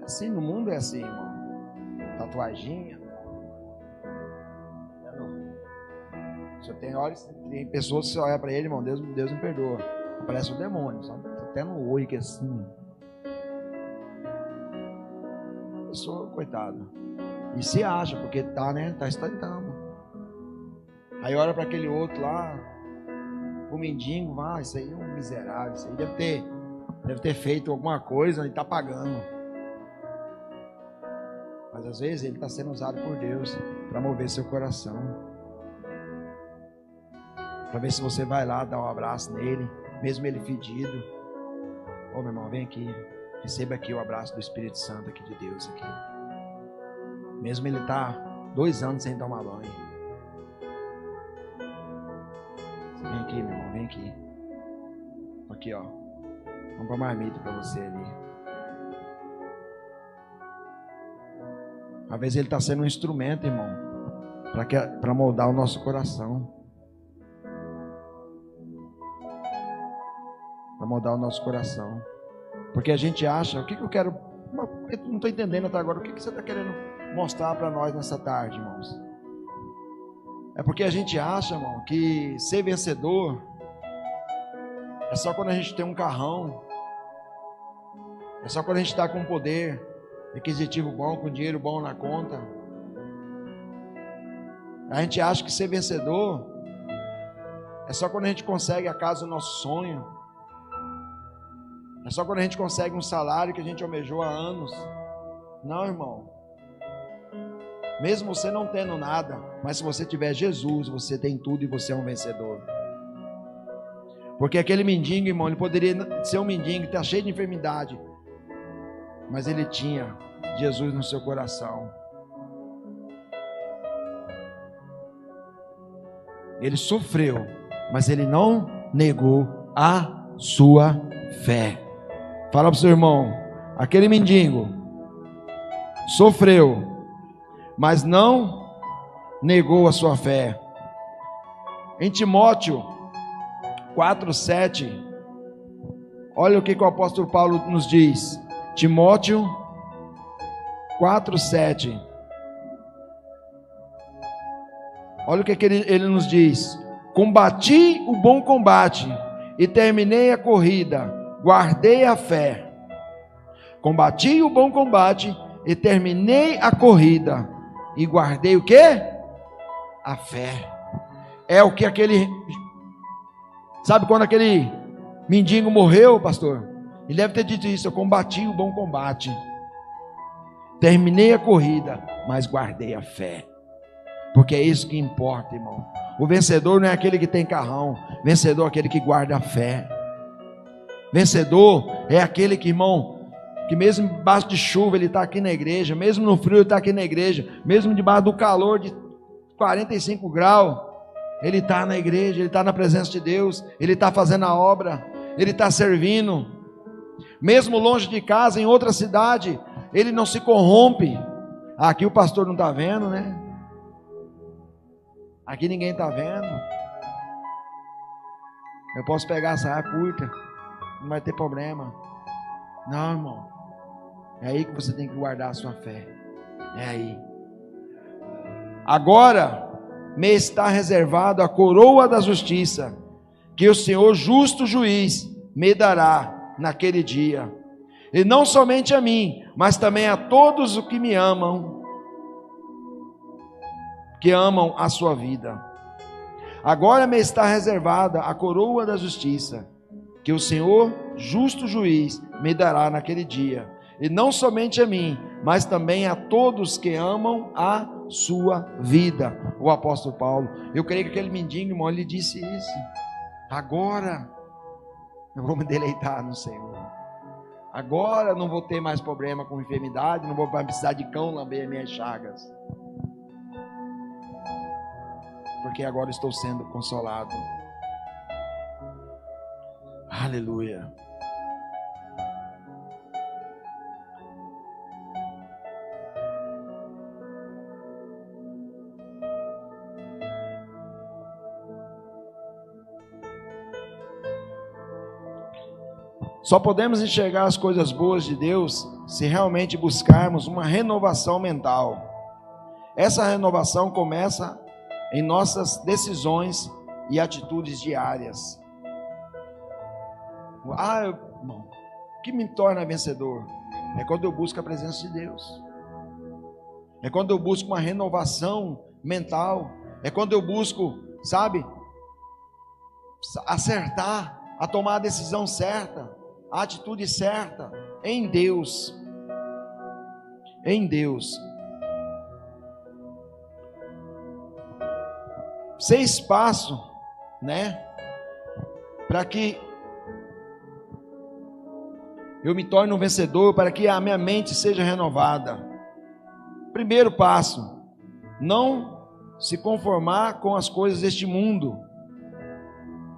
É assim, no mundo é assim, irmão. Tatuaginha. Se eu tenho olhos, tem pessoas que você olha pra ele, irmão, Deus me perdoa. Parece um demônio, sabe? Até no olho que é assim. Pessoa, coitado. E se acha, porque tá, né? Tá estantando. Aí olha para aquele outro lá, o mendigo, isso aí é um miserável, isso aí deve ter feito alguma coisa e tá pagando. Mas às vezes ele está sendo usado por Deus para mover seu coração. Para ver se você vai lá dar um abraço nele, mesmo ele fedido. Ô meu irmão, vem aqui. Receba aqui o abraço do Espírito Santo aqui de Deus aqui. Mesmo ele tá 2 anos sem tomar banho. Você vem aqui, meu irmão, vem aqui. Aqui, ó. Vamos para marmita para você ali. Às vezes ele está sendo um instrumento, irmão, para moldar o nosso coração. Para moldar o nosso coração. Porque a gente acha, o que eu quero, eu não estou entendendo até agora, o que você está querendo mostrar para nós nessa tarde, irmãos? É porque a gente acha, irmão, que ser vencedor é só quando a gente tem um carrão, é só quando a gente está com poder aquisitivo bom, com dinheiro bom na conta. A gente acha que ser vencedor é só quando a gente consegue a casa do nosso sonho. É só quando a gente consegue um salário que a gente almejou há anos. Não, irmão. Mesmo você não tendo nada, mas se você tiver Jesus, você tem tudo e você é um vencedor. Porque aquele mendigo, irmão, ele poderia ser um mendigo, está cheio de enfermidade, mas ele tinha Jesus no seu coração. Ele sofreu, mas ele não negou a sua fé. Fala para o seu irmão, aquele mendigo sofreu, mas não negou a sua fé. Em Timóteo 4:7, olha o que o apóstolo Paulo nos diz. Timóteo 4:7. Olha o que ele nos diz. Combati o bom combate e terminei a corrida. Guardei a fé. Combati o bom combate e terminei a corrida. E guardei o quê? A fé. É o que aquele... Sabe quando aquele mendigo morreu, pastor? Ele deve ter dito isso. Eu combati o bom combate. Terminei a corrida, mas guardei a fé. Porque é isso que importa, irmão. O vencedor não é aquele que tem carrão. Vencedor é aquele que guarda a fé. Vencedor é aquele que, irmão, que mesmo debaixo de chuva ele está aqui na igreja, mesmo no frio ele está aqui na igreja, mesmo debaixo do calor de 45 graus, ele está na igreja, ele está na presença de Deus, ele está fazendo a obra, ele está servindo, mesmo longe de casa, em outra cidade, ele não se corrompe. Aqui o pastor não está vendo, né? Aqui ninguém está vendo. Eu posso pegar a saia curta, não vai ter problema. Não, irmão. É aí que você tem que guardar a sua fé. É aí. Agora me está reservado a coroa da justiça, que o Senhor justo juiz me dará naquele dia. E não somente a mim, mas também a todos os que me amam, que amam a sua vida. Agora me está reservada a coroa da justiça, que o Senhor, justo juiz, me dará naquele dia. E não somente a mim, mas também a todos que amam a sua vida. O apóstolo Paulo, eu creio que aquele mendigo, irmão, ele disse isso. Agora eu vou me deleitar no Senhor. Agora não vou ter mais problema com enfermidade, não vou mais precisar de cão lamber minhas chagas. Porque agora estou sendo consolado. Aleluia. Só podemos enxergar as coisas boas de Deus se realmente buscarmos uma renovação mental. Essa renovação começa em nossas decisões e atitudes diárias. Irmão, o que me torna vencedor? É quando eu busco a presença de Deus. É quando eu busco uma renovação mental. É quando eu busco, acertar, a tomar a decisão certa, a atitude certa, em Deus. Em Deus. 6 passos, para que eu me torne um vencedor, para que a minha mente seja renovada. Primeiro passo, não se conformar com as coisas deste mundo.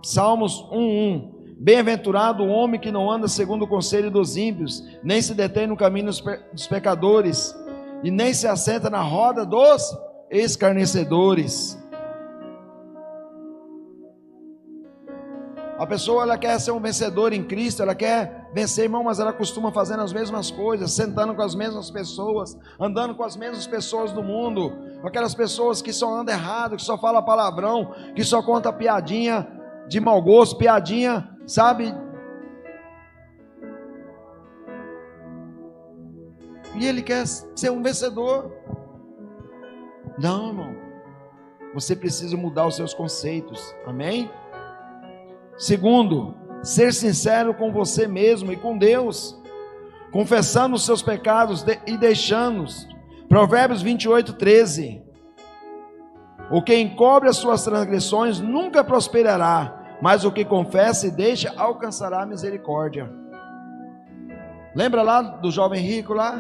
Salmos 1:1. Bem-aventurado o homem que não anda segundo o conselho dos ímpios, nem se detém no caminho dos pecadores, e nem se assenta na roda dos escarnecedores. A pessoa, ela quer ser um vencedor em Cristo, ela quer vencer, irmão, mas ela costuma fazendo as mesmas coisas, sentando com as mesmas pessoas, andando com as mesmas pessoas do mundo, com aquelas pessoas que só andam errado, que só falam palavrão, que só conta piadinha de mau gosto, piadinha, e ele quer ser um vencedor. Não, irmão, você precisa mudar os seus conceitos, amém? Segundo, ser sincero com você mesmo e com Deus, confessando os seus pecados e deixando-os. Provérbios 28:13. O que encobre as suas transgressões nunca prosperará, mas o que confessa e deixa alcançará a misericórdia. Lembra lá do jovem rico lá?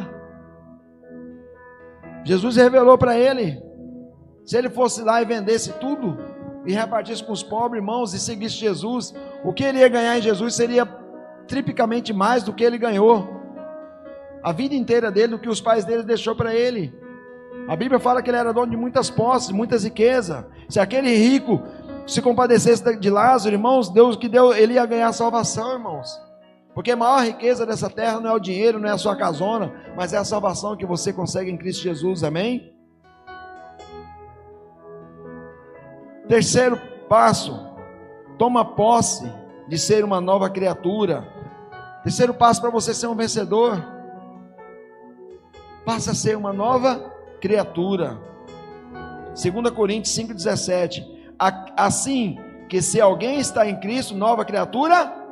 Jesus revelou para ele, se ele fosse lá e vendesse tudo e repartisse com os pobres, irmãos, e seguisse Jesus, o que ele ia ganhar em Jesus seria triplicamente mais do que ele ganhou a vida inteira dele, do que os pais dele deixou para ele. A Bíblia fala que ele era dono de muitas posses, muitas riquezas. Se aquele rico se compadecesse de Lázaro, irmãos, Deus que deu, ele ia ganhar salvação, irmãos. Porque a maior riqueza dessa terra não é o dinheiro, não é a sua casona, mas é a salvação que você consegue em Cristo Jesus, amém? Terceiro passo, toma posse de ser uma nova criatura. Terceiro passo para você ser um vencedor, passa a ser uma nova criatura. 2 Coríntios 5:17. Assim que se alguém está em Cristo, nova criatura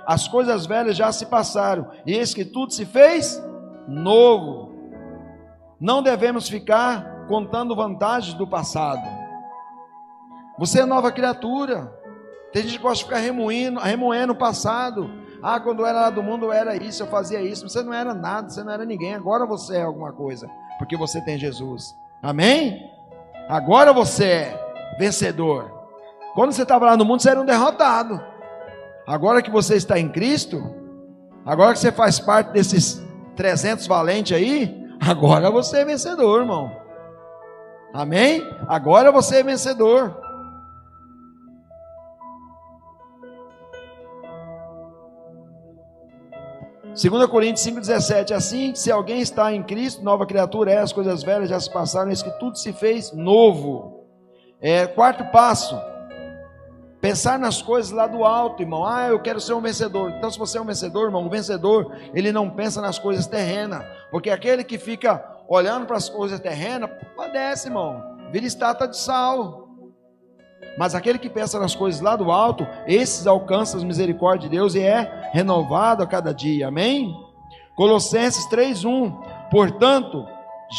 as coisas velhas já se passaram, e eis que tudo se fez novo. Não devemos ficar contando vantagens do passado. Você é nova criatura. Tem gente que gosta de ficar remoendo o passado. Quando eu era lá do mundo eu era isso, eu fazia isso. Você não era nada, você não era ninguém. Agora você é alguma coisa, porque você tem Jesus, amém? Agora você é vencedor. Quando você estava lá no mundo, você era um derrotado. Agora que você está em Cristo, agora que você faz parte desses 300 valentes aí, agora você é vencedor, irmão. Amém? Agora você é vencedor. Segunda Coríntios 5:17. Assim, se alguém está em Cristo, nova criatura as coisas velhas já se passaram, eis que tudo se fez novo. Quarto passo, pensar nas coisas lá do alto, irmão. Eu quero ser um vencedor. Então, se você é um vencedor, irmão, um vencedor, ele não pensa nas coisas terrenas, porque aquele que fica olhando para as coisas terrenas, padece, irmão, vira estátua de sal. Mas aquele que pensa nas coisas lá do alto, esses alcançam a misericórdia de Deus e é renovado a cada dia, amém? Colossenses 3:1. Portanto,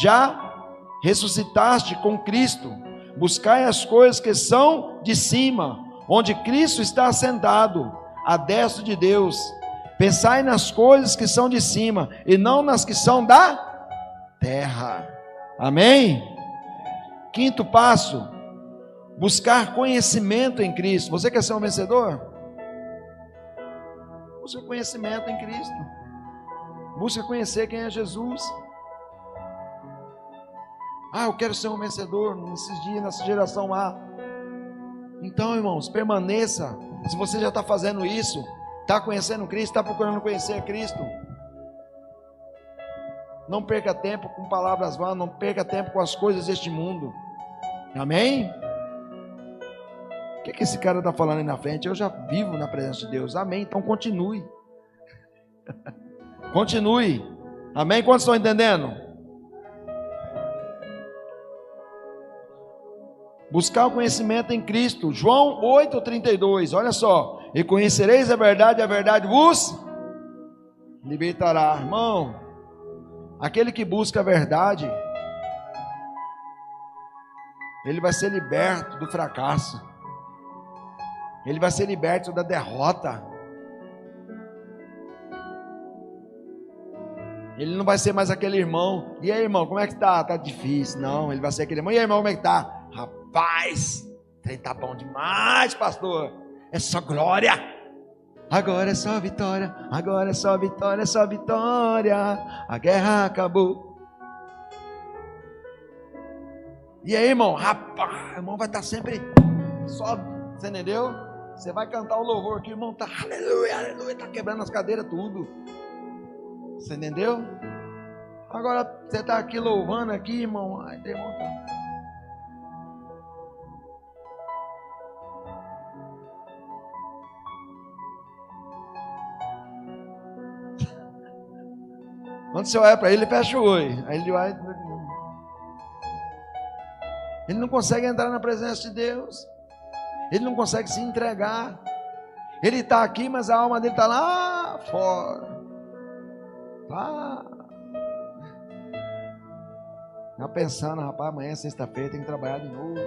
já ressuscitaste com Cristo, buscai as coisas que são de cima, onde Cristo está assentado, à destra de Deus. Pensai nas coisas que são de cima e não nas que são da terra. Amém? Quinto passo: buscar conhecimento em Cristo. Você quer ser um vencedor? Busca conhecimento em Cristo. Busca conhecer quem é Jesus. Eu quero ser um vencedor nesses dias, nessa geração A. Então, irmãos, permaneça. Se você já está fazendo isso, está conhecendo Cristo, está procurando conhecer Cristo, não perca tempo com palavras vãs, não perca tempo com as coisas deste mundo. Amém? O que esse cara está falando aí na frente? Eu já vivo na presença de Deus. Amém? Então continue. Continue. Amém? Quantos estão entendendo? Buscar o conhecimento em Cristo. João 8,32. Olha só. E conhecereis a verdade vos libertará. Irmão, aquele que busca a verdade, ele vai ser liberto do fracasso. Ele vai ser liberto da derrota. Ele não vai ser mais aquele irmão. E aí, irmão, como é que tá? Tá difícil. Não, ele vai ser aquele irmão. E aí, irmão, como é que tá? Rapaz, o trem tá bom demais, pastor. É só glória. Agora é só vitória. Agora é só vitória, é só vitória. A guerra acabou. E aí, irmão? Rapaz, irmão vai estar sempre só, você entendeu? Você vai cantar o louvor aqui, irmão, tá aleluia, aleluia, tá quebrando as cadeiras tudo. Você entendeu? Agora você tá aqui louvando aqui, irmão. Ai, irmão, tá. Quando você olha para ele, ele fecha o olho. Aí ele vai. Ele não consegue entrar na presença de Deus. Ele não consegue se entregar. Ele está aqui, mas a alma dele está lá fora. Tá pensando, rapaz, amanhã é sexta-feira, tem que trabalhar de novo.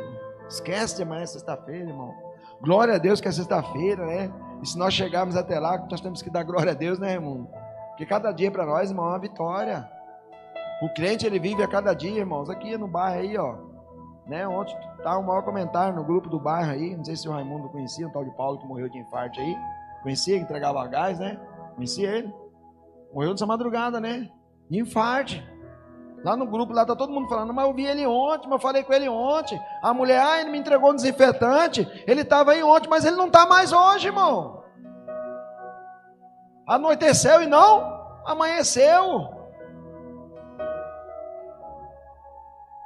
Esquece de amanhã é sexta-feira, irmão. Glória a Deus que é sexta-feira, né? E se nós chegarmos até lá, nós temos que dar glória a Deus, né, irmão? Porque cada dia para nós, irmão, é uma vitória. O crente, ele vive a cada dia, irmãos. Aqui no bairro aí, ó, né? Ontem tá um maior comentário no grupo do bairro aí. Não sei se o Raimundo conhecia, um tal de Paulo que morreu de infarto aí. Conhecia, que entregava gás, né? Conhecia ele. Morreu nessa madrugada, né? De infarto. Lá no grupo, lá tá todo mundo falando, mas eu vi ele ontem, mas eu falei com ele ontem. A mulher, ele me entregou um desinfetante. Ele estava aí ontem, mas ele não está mais hoje, irmão. Anoiteceu e não amanheceu.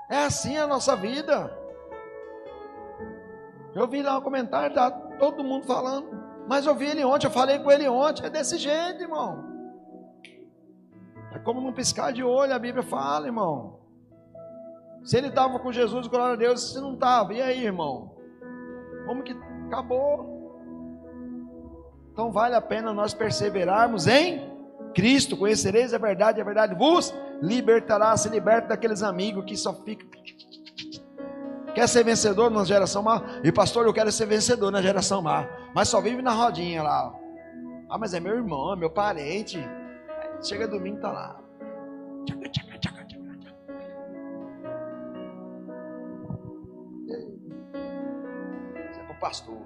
É assim a nossa vida. Eu vi lá um comentário, tá todo mundo falando, mas eu vi ele ontem, eu falei com ele ontem. É desse jeito, irmão. É como num piscar de olho, a Bíblia fala, irmão. Se ele estava com Jesus, glória a Deus, se não estava, e aí, irmão? Como que acabou? Então vale a pena nós perseverarmos em Cristo. Conhecereis a verdade vos libertará. Se liberta daqueles amigos que só ficam. Quer ser vencedor na geração má? E pastor, eu quero ser vencedor na geração má, mas só vive na rodinha lá. Ah, mas é meu irmão, é meu parente. Chega domingo, tá lá. Isso é pro pastor.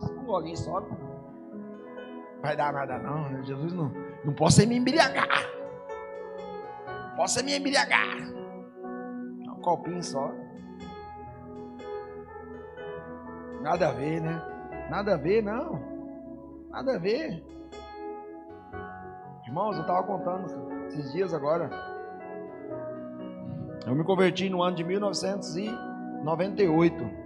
Um golinho só. Vai dar nada não. Jesus não posso me embriagar. Não posso me embriagar. Um copinho só. Nada a ver, né? Nada a ver, não. Nada a ver. Irmãos, eu estava contando esses dias agora. Eu me converti no ano de 1998.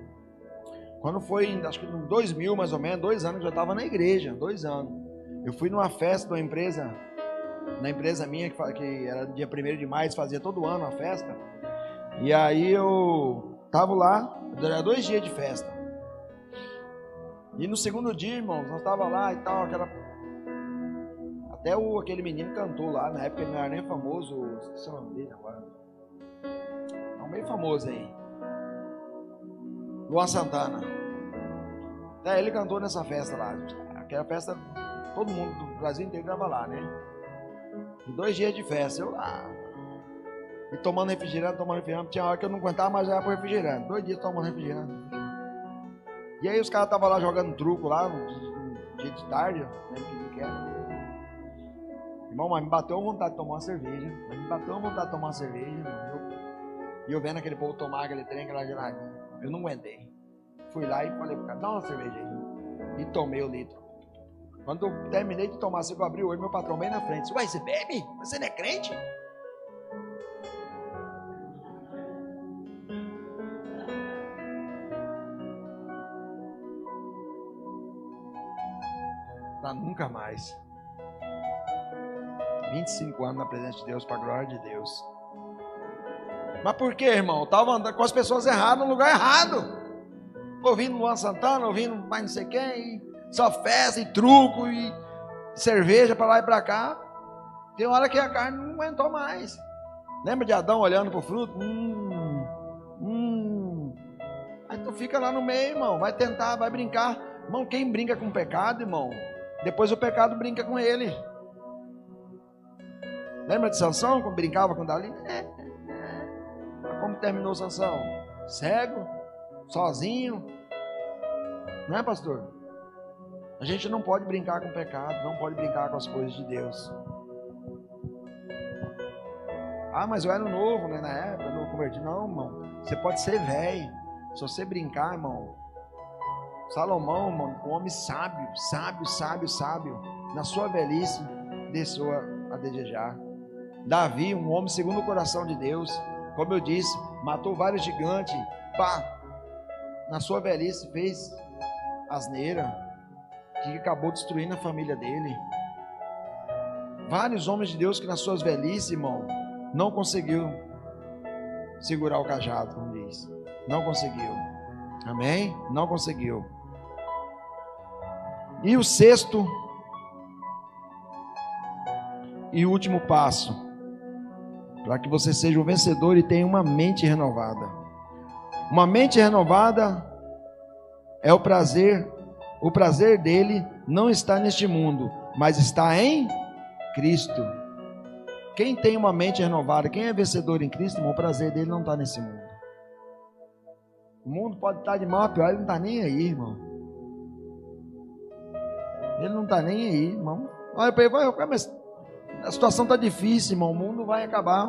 Quando foi, acho que em 2000 mais ou menos, 2 anos que eu estava na igreja, 2 anos. Eu fui numa festa de uma empresa, na empresa minha, que era dia 1º de maio, fazia todo ano a festa. E aí eu estava lá, era 2 dias de festa. E no segundo dia, irmãos, nós estávamos lá e tal, até aquele menino cantou lá, na época ele não era nem famoso, esqueci o nome dele agora. É um meio famoso aí. Luan Santana. Ele cantou nessa festa lá. Aquela festa, todo mundo do Brasil inteiro estava lá, né? E 2 dias de festa, eu lá. E tomando refrigerante. Tinha hora que eu não aguentava mais olhar pro refrigerante. 2 dias tomando refrigerante. E aí os caras estavam lá jogando truco lá, no dia de tarde, né? Que era. Irmão, mas me bateu a vontade de tomar uma cerveja. E eu vendo aquele povo tomar aquele trem, aquela geladinha. Eu não aguentei. Fui lá e falei pro cara, dá uma cerveja aí. E tomei o litro. Quando eu terminei de tomar, eu abri o olho, meu patrão bem na frente. Ué, você bebe? Você não é crente? Pra nunca mais. 25 anos na presença de Deus, para a glória de Deus. Mas por quê, irmão? Eu estava andando com as pessoas erradas no lugar errado. Ouvindo Luan Santana, ouvindo mais não sei quem, e só festa e truco e cerveja para lá e para cá. Tem hora que a carne não aguentou mais. Lembra de Adão olhando para o fruto? Aí tu fica lá no meio, irmão. Vai tentar, vai brincar. Irmão, quem brinca com o pecado, irmão, depois o pecado brinca com ele. Lembra de Sansão, quando brincava com Dalila? Como terminou Sansão? Cego, sozinho. Não é, pastor? A gente não pode brincar com o pecado, não pode brincar com as coisas de Deus. Ah, mas eu era novo, né? Na época, eu não converti. Não, irmão. Você pode ser velho. Se você brincar, irmão. Salomão, irmão, um homem sábio. Na sua velhice, deixou a desejar. Davi, um homem segundo o coração de Deus, como eu disse, matou vários gigantes, na sua velhice fez asneira, que acabou destruindo a família dele. Vários homens de Deus que nas suas velhices, irmão, não conseguiu segurar o cajado, como diz. Não conseguiu. Amém? Não conseguiu. E o 6º e último passo, para que você seja um vencedor e tenha uma mente renovada. Uma mente renovada é o prazer dele não está neste mundo, mas está em Cristo. Quem tem uma mente renovada, quem é vencedor em Cristo, irmão, o prazer dele não está nesse mundo. O mundo pode estar de mal a pior, ele não está nem aí, irmão. Ele não está nem aí, irmão. Olha para ele, mas a situação está difícil, irmão. O mundo vai acabar.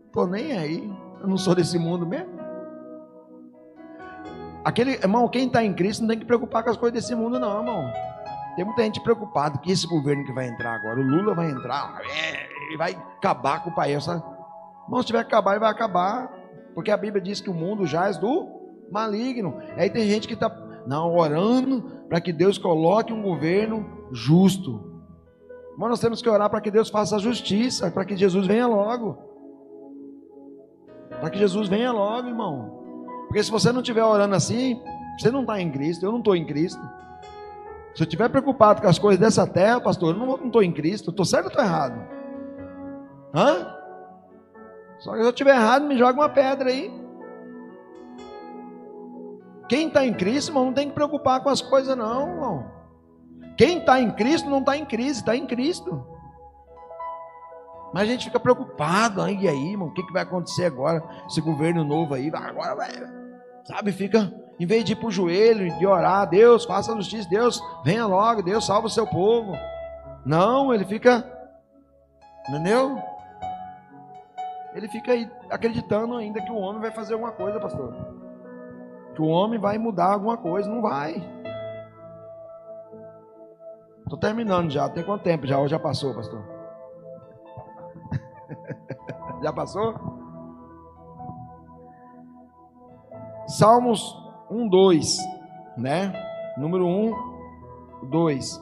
Estou nem aí. Eu não sou desse mundo mesmo. Irmão, quem está em Cristo não tem que preocupar com as coisas desse mundo, não, irmão. Tem muita gente preocupada que esse governo que vai entrar agora, o Lula vai entrar, ele vai acabar com o país. Sabe? Irmão, se tiver que acabar, ele vai acabar. Porque a Bíblia diz que o mundo jaz do maligno. Aí tem gente que está orando para que Deus coloque um governo justo. Mas nós temos que orar para que Deus faça a justiça, para que Jesus venha logo. Para que Jesus venha logo, irmão. Porque se você não estiver orando assim, você não está em Cristo, eu não estou em Cristo. Se eu estiver preocupado com as coisas dessa terra, pastor, eu não estou em Cristo, estou certo ou estou errado? Só que se eu estiver errado, me joga uma pedra aí. Quem está em Cristo, irmão, não tem que preocupar com as coisas não, irmão. Quem está em Cristo não está em crise, está em Cristo. Mas a gente fica preocupado, e aí, irmão, o que vai acontecer agora? Esse governo novo aí, agora vai, sabe, fica, em vez de ir para o joelho, de orar, Deus, faça a justiça, Deus, venha logo, Deus, salva o seu povo. Não, ele fica, entendeu? Ele fica aí acreditando ainda que o homem vai fazer alguma coisa, pastor. Que o homem vai mudar alguma coisa, não vai. Estou terminando já, tem quanto tempo já? Ou já passou, pastor? Já passou? Salmos 1:2, né? Número 1:2.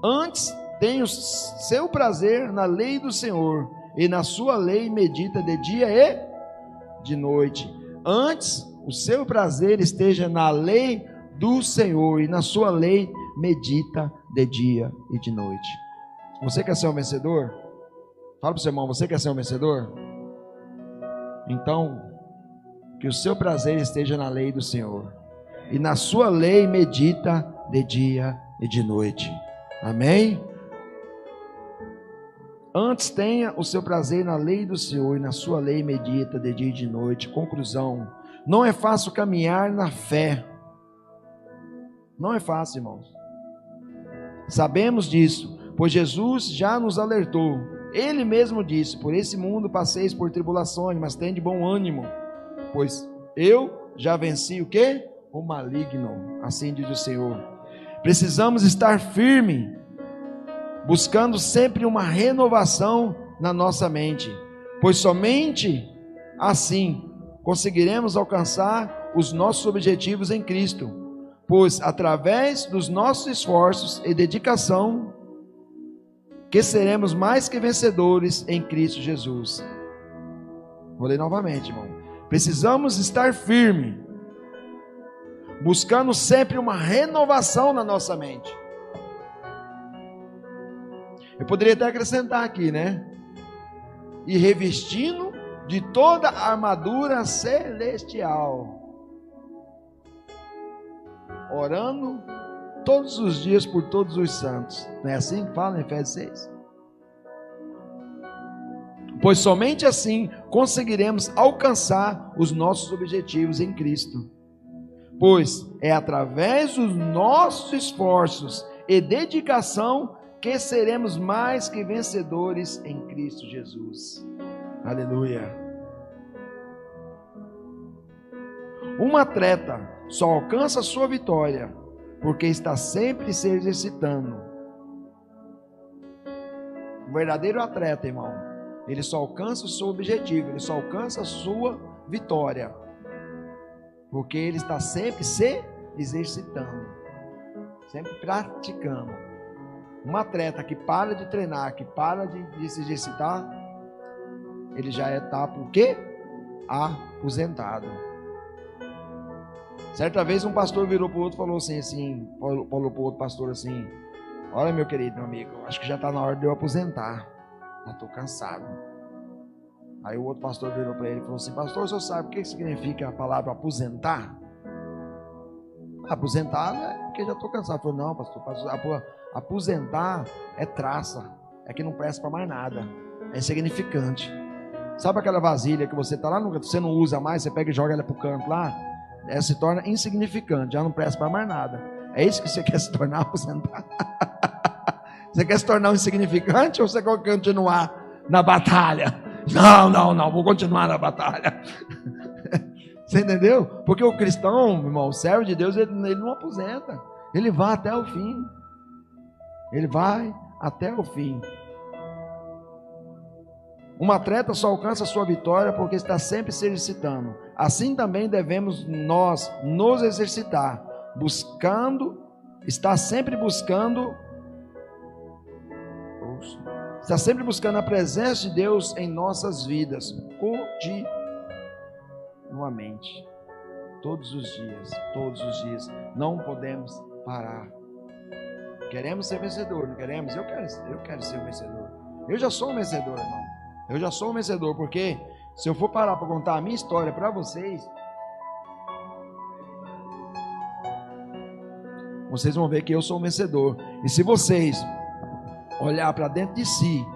Antes tenho seu prazer na lei do Senhor, e na sua lei medita de dia e de noite. Antes o seu prazer esteja na lei do Senhor, e na sua lei medita de dia e de noite. Você quer ser um vencedor? Fala para o seu irmão, você quer ser um vencedor? Então, que o seu prazer esteja na lei do Senhor. e na sua lei medita de dia e de noite. Amém? Antes tenha o seu prazer na lei do Senhor, e na sua lei medita de dia e de noite. Conclusão: não é fácil caminhar na fé. Não é fácil, irmãos. Sabemos disso, pois Jesus já nos alertou. Ele mesmo disse: por esse mundo passeis por tribulações, mas tende bom ânimo, pois eu já venci o quê? O maligno. Assim diz o Senhor. Precisamos estar firmes, buscando sempre uma renovação na nossa mente, pois somente assim conseguiremos alcançar os nossos objetivos em Cristo, pois através dos nossos esforços e dedicação que seremos mais que vencedores em Cristo Jesus. Vou ler novamente, irmão. Precisamos estar firmes, buscando sempre uma renovação na nossa mente. Eu poderia até acrescentar aqui, né? E revestindo de toda a armadura celestial, orando todos os dias por todos os santos. Não é assim que fala em Efésios 6? Pois somente assim conseguiremos alcançar os nossos objetivos em Cristo. Pois é através dos nossos esforços e dedicação que seremos mais que vencedores em Cristo Jesus. Aleluia. Um atleta só alcança a sua vitória porque está sempre se exercitando. O verdadeiro atleta, irmão, ele só alcança o seu objetivo, ele só alcança a sua vitória porque ele está sempre se exercitando, sempre praticando. Um atleta que para de treinar, que para de se exercitar, ele já está por quê? Aposentado. Certa vez um pastor virou para o outro e falou falou para o outro pastor assim: olha, meu querido, meu amigo, acho que já está na hora de eu aposentar, eu estou cansado. Aí o outro pastor virou para ele e falou assim: pastor, o senhor sabe o que significa a palavra aposentar? Aposentar é porque já estou cansado. Ele falou: não, pastor, aposentar é traça, é que não presta para mais nada, é insignificante. Sabe aquela vasilha que você está lá, você não usa mais, você pega e joga ela para o canto lá, ela se torna insignificante, já não presta para mais nada. É isso que você quer se tornar, aposentar? Você quer se tornar um insignificante ou você quer continuar na batalha? Não, vou continuar na batalha. Você entendeu? Porque o cristão, irmão, o servo de Deus, ele não aposenta, ele vai até o fim. Ele vai até o fim. Um atleta só alcança a sua vitória porque está sempre se exercitando. Assim também devemos nós nos exercitar, está sempre buscando a presença de Deus em nossas vidas, continuamente, todos os dias, não podemos parar. Queremos ser vencedor, não queremos? Eu quero ser um vencedor. Eu já sou um vencedor, irmão. Eu já sou um vencedor, porque se eu for parar para contar a minha história para vocês vão ver que eu sou um vencedor. E se vocês olhar para dentro de si,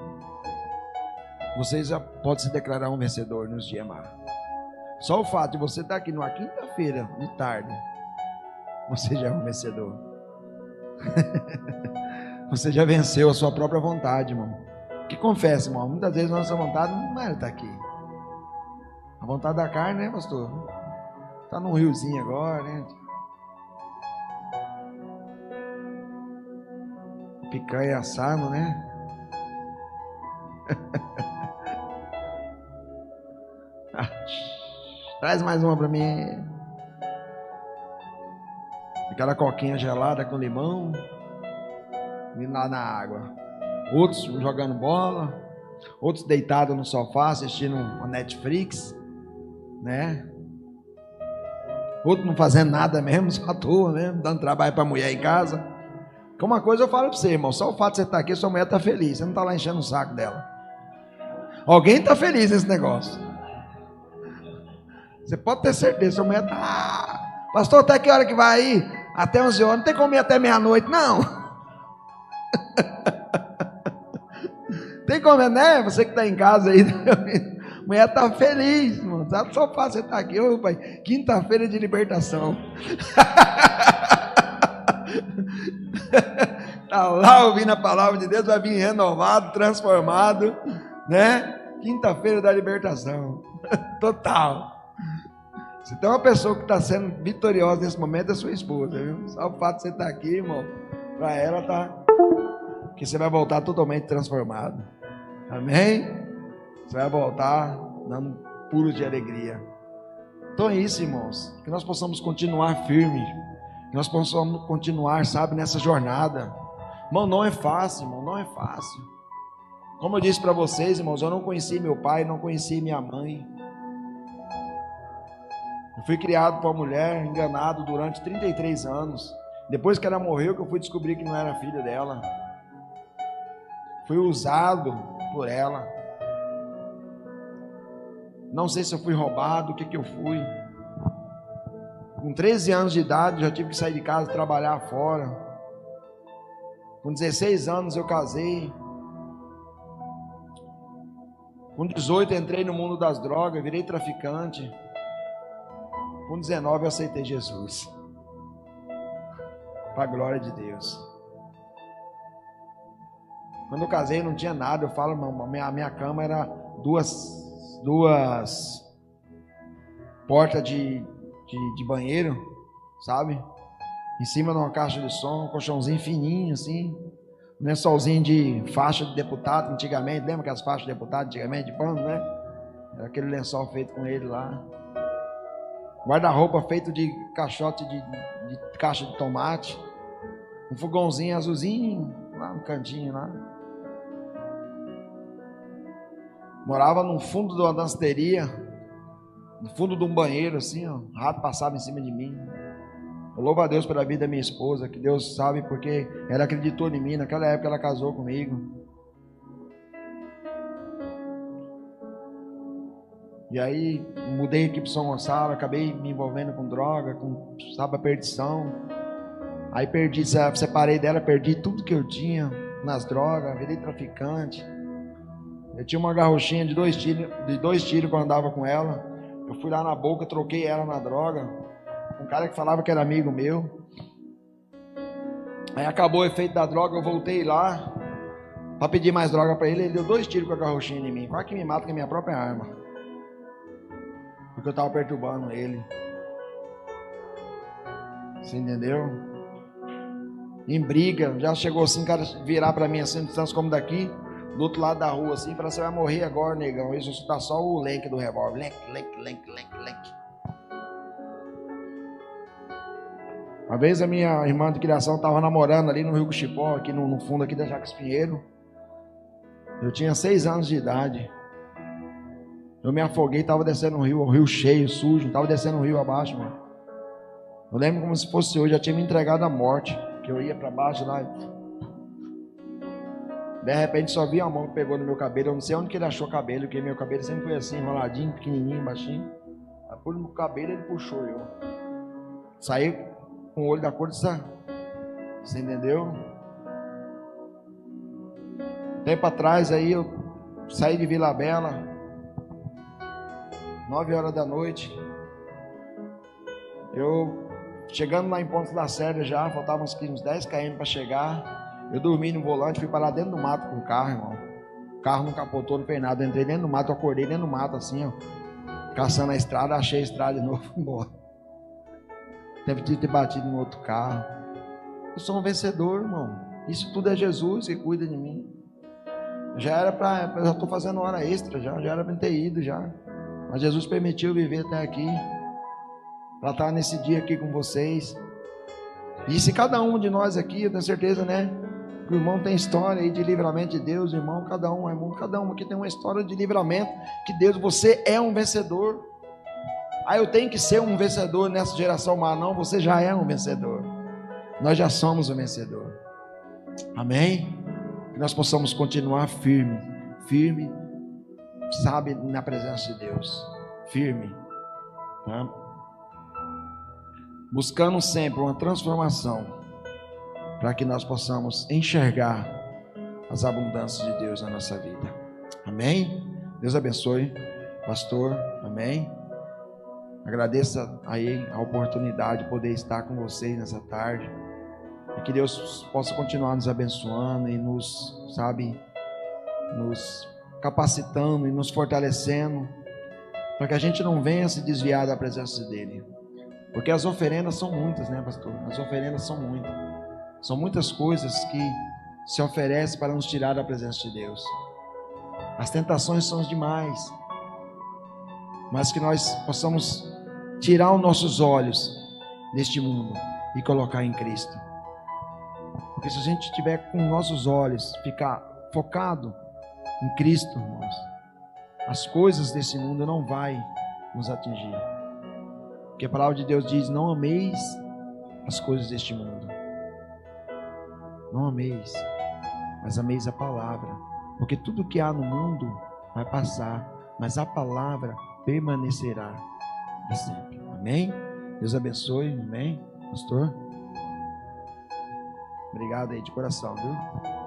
vocês já podem se declarar um vencedor nos dias mais. Só o fato de você estar aqui numa quinta-feira de tarde, você já é um vencedor. Você já venceu a sua própria vontade, irmão. Que confessa, irmão, muitas vezes a nossa vontade não era estar aqui. A vontade da carne, né, pastor? Está num riozinho agora, né? Picanha assando, né? Traz mais uma para mim. Aquela coquinha gelada com limão. E lá na água. Outros jogando bola, outros deitados no sofá assistindo uma Netflix, né? Outros não fazendo nada mesmo, só à toa mesmo, dando trabalho para a mulher em casa. Que uma coisa eu falo para você, irmão, só o fato de você estar aqui, sua mulher está feliz, você não está lá enchendo o saco dela. Alguém está feliz nesse negócio. Você pode ter certeza, sua mulher está Pastor, até que hora que vai aí? Até 11 horas. Não tem como ir até meia-noite, não. Tem como, né? Você que está em casa aí. Mulher está feliz, irmão. Sabe só fácil você estar aqui. Ô, pai, quinta-feira de libertação. Está lá ouvindo a palavra de Deus, vai vir renovado, transformado, né? Quinta-feira da libertação. Total. Se tem uma pessoa que está sendo vitoriosa nesse momento, é sua esposa, viu? Só o fato de você estar aqui, irmão, para ela tá, que você vai voltar totalmente transformado. Amém? Você vai voltar dando pulos de alegria. Então é isso, irmãos, que nós possamos continuar firmes, que nós possamos continuar, sabe, nessa jornada. Irmão, não é fácil, irmão, não é fácil. Como eu disse para vocês, irmãos, eu não conheci meu pai, não conheci minha mãe. Eu fui criado por uma mulher, enganado durante 33 anos. Depois que ela morreu, que eu fui descobrir que não era filho dela. Fui usado por ela. Não sei se eu fui roubado, o que eu fui. Com 13 anos de idade, já tive que sair de casa, trabalhar fora. Com 16 anos eu casei. Com 18 entrei no mundo das drogas, virei traficante. Com 19 eu aceitei Jesus. Para a glória de Deus. Quando eu casei não tinha nada. Eu falo, minha cama era duas portas de banheiro, sabe? Em cima de uma caixa de som, um colchãozinho fininho assim. Um lençolzinho de faixa de deputado antigamente. Lembra aquelas faixas de deputado antigamente de pano, né? Era aquele lençol feito com ele lá. Guarda-roupa feito de caixote de caixa de tomate. Um fogãozinho azulzinho lá no cantinho lá. Morava no fundo de uma danceteria, no fundo de um banheiro assim, ó. O rato passava em cima de mim. Eu louvo a Deus pela vida da minha esposa, que Deus sabe porque ela acreditou em mim. Naquela época ela casou comigo. E aí mudei aqui para São Gonçalo, acabei me envolvendo com droga, com, sabe, a perdição. Aí separei dela, perdi tudo que eu tinha nas drogas, virei traficante. Eu tinha uma garrochinha de dois tiros quando andava com ela. Eu fui lá na boca, troquei ela na droga. Um cara que falava que era amigo meu. Aí acabou o efeito da droga, eu voltei lá para pedir mais droga para ele. Ele deu 2 tiros com a garrochinha em mim, quase que me mata com a minha própria arma. Porque eu estava perturbando ele. Você entendeu? Em briga, já chegou assim, o cara virar para mim assim, distância como daqui, do outro lado da rua assim, para você vai morrer agora, negão. Isso tá só o lenque do revólver. Lenque. Uma vez a minha irmã de criação estava namorando ali no Rio Cuxipó, aqui no fundo aqui da Jacques Pinheiro. Eu tinha 6 anos de idade. Eu me afoguei, estava descendo um rio, o rio cheio, sujo, estava descendo um rio abaixo, mano. Eu lembro como se fosse hoje, já tinha me entregado à morte, que eu ia para baixo lá. De repente só vi a mão que pegou no meu cabelo, eu não sei onde que ele achou cabelo, porque meu cabelo sempre foi assim, enroladinho, pequenininho, baixinho. Aí por no cabelo ele puxou eu. Saí com o olho da cor de sangue. Você entendeu? Tempo atrás aí eu saí de Vila Bela. 9 horas da noite, eu chegando lá em Pontes da Serra já, faltavam uns 10 km para chegar. Eu dormi no volante, fui parar dentro do mato com o carro, irmão. O carro não capotou, não fez nada. Eu entrei dentro do mato, eu acordei dentro do mato assim, ó, caçando a estrada, achei a estrada de novo, fui embora. Deve ter batido no outro carro. Eu sou um vencedor, irmão. Isso tudo é Jesus que cuida de mim. Já estou fazendo hora extra, já era para ter ido já. Mas Jesus permitiu viver até aqui, para estar nesse dia aqui com vocês. E se cada um de nós aqui, eu tenho certeza, né? Que o irmão tem história aí de livramento de Deus, irmão, cada um aqui tem uma história de livramento, que Deus, você é um vencedor. Ah, eu tenho que ser um vencedor nessa geração, mas não, você já é um vencedor. Nós já somos um vencedor. Amém? Que nós possamos continuar firme, sabe, na presença de Deus, firme, tá? buscando sempre uma transformação, para que nós possamos enxergar as abundâncias de Deus na nossa vida. Amém? Deus abençoe, pastor. Amém? Agradeça aí a oportunidade de poder estar com vocês nessa tarde. E que Deus possa continuar nos abençoando e nos capacitando e nos fortalecendo, para que a gente não venha se desviar da presença dEle. Porque as oferendas são muitas, né, pastor? As oferendas são muitas. São muitas coisas que se oferecem para nos tirar da presença de Deus. As tentações são demais. Mas que nós possamos tirar os nossos olhos deste mundo e colocar em Cristo. Porque se a gente estiver com nossos olhos, ficar focado em Cristo, irmãos, as coisas desse mundo não vai nos atingir. Porque a palavra de Deus diz: não ameis as coisas deste mundo. Não ameis, mas ameis a palavra. Porque tudo que há no mundo vai passar, mas a palavra permanecerá para sempre. Amém? Deus abençoe. Amém, pastor? Obrigado aí de coração, viu?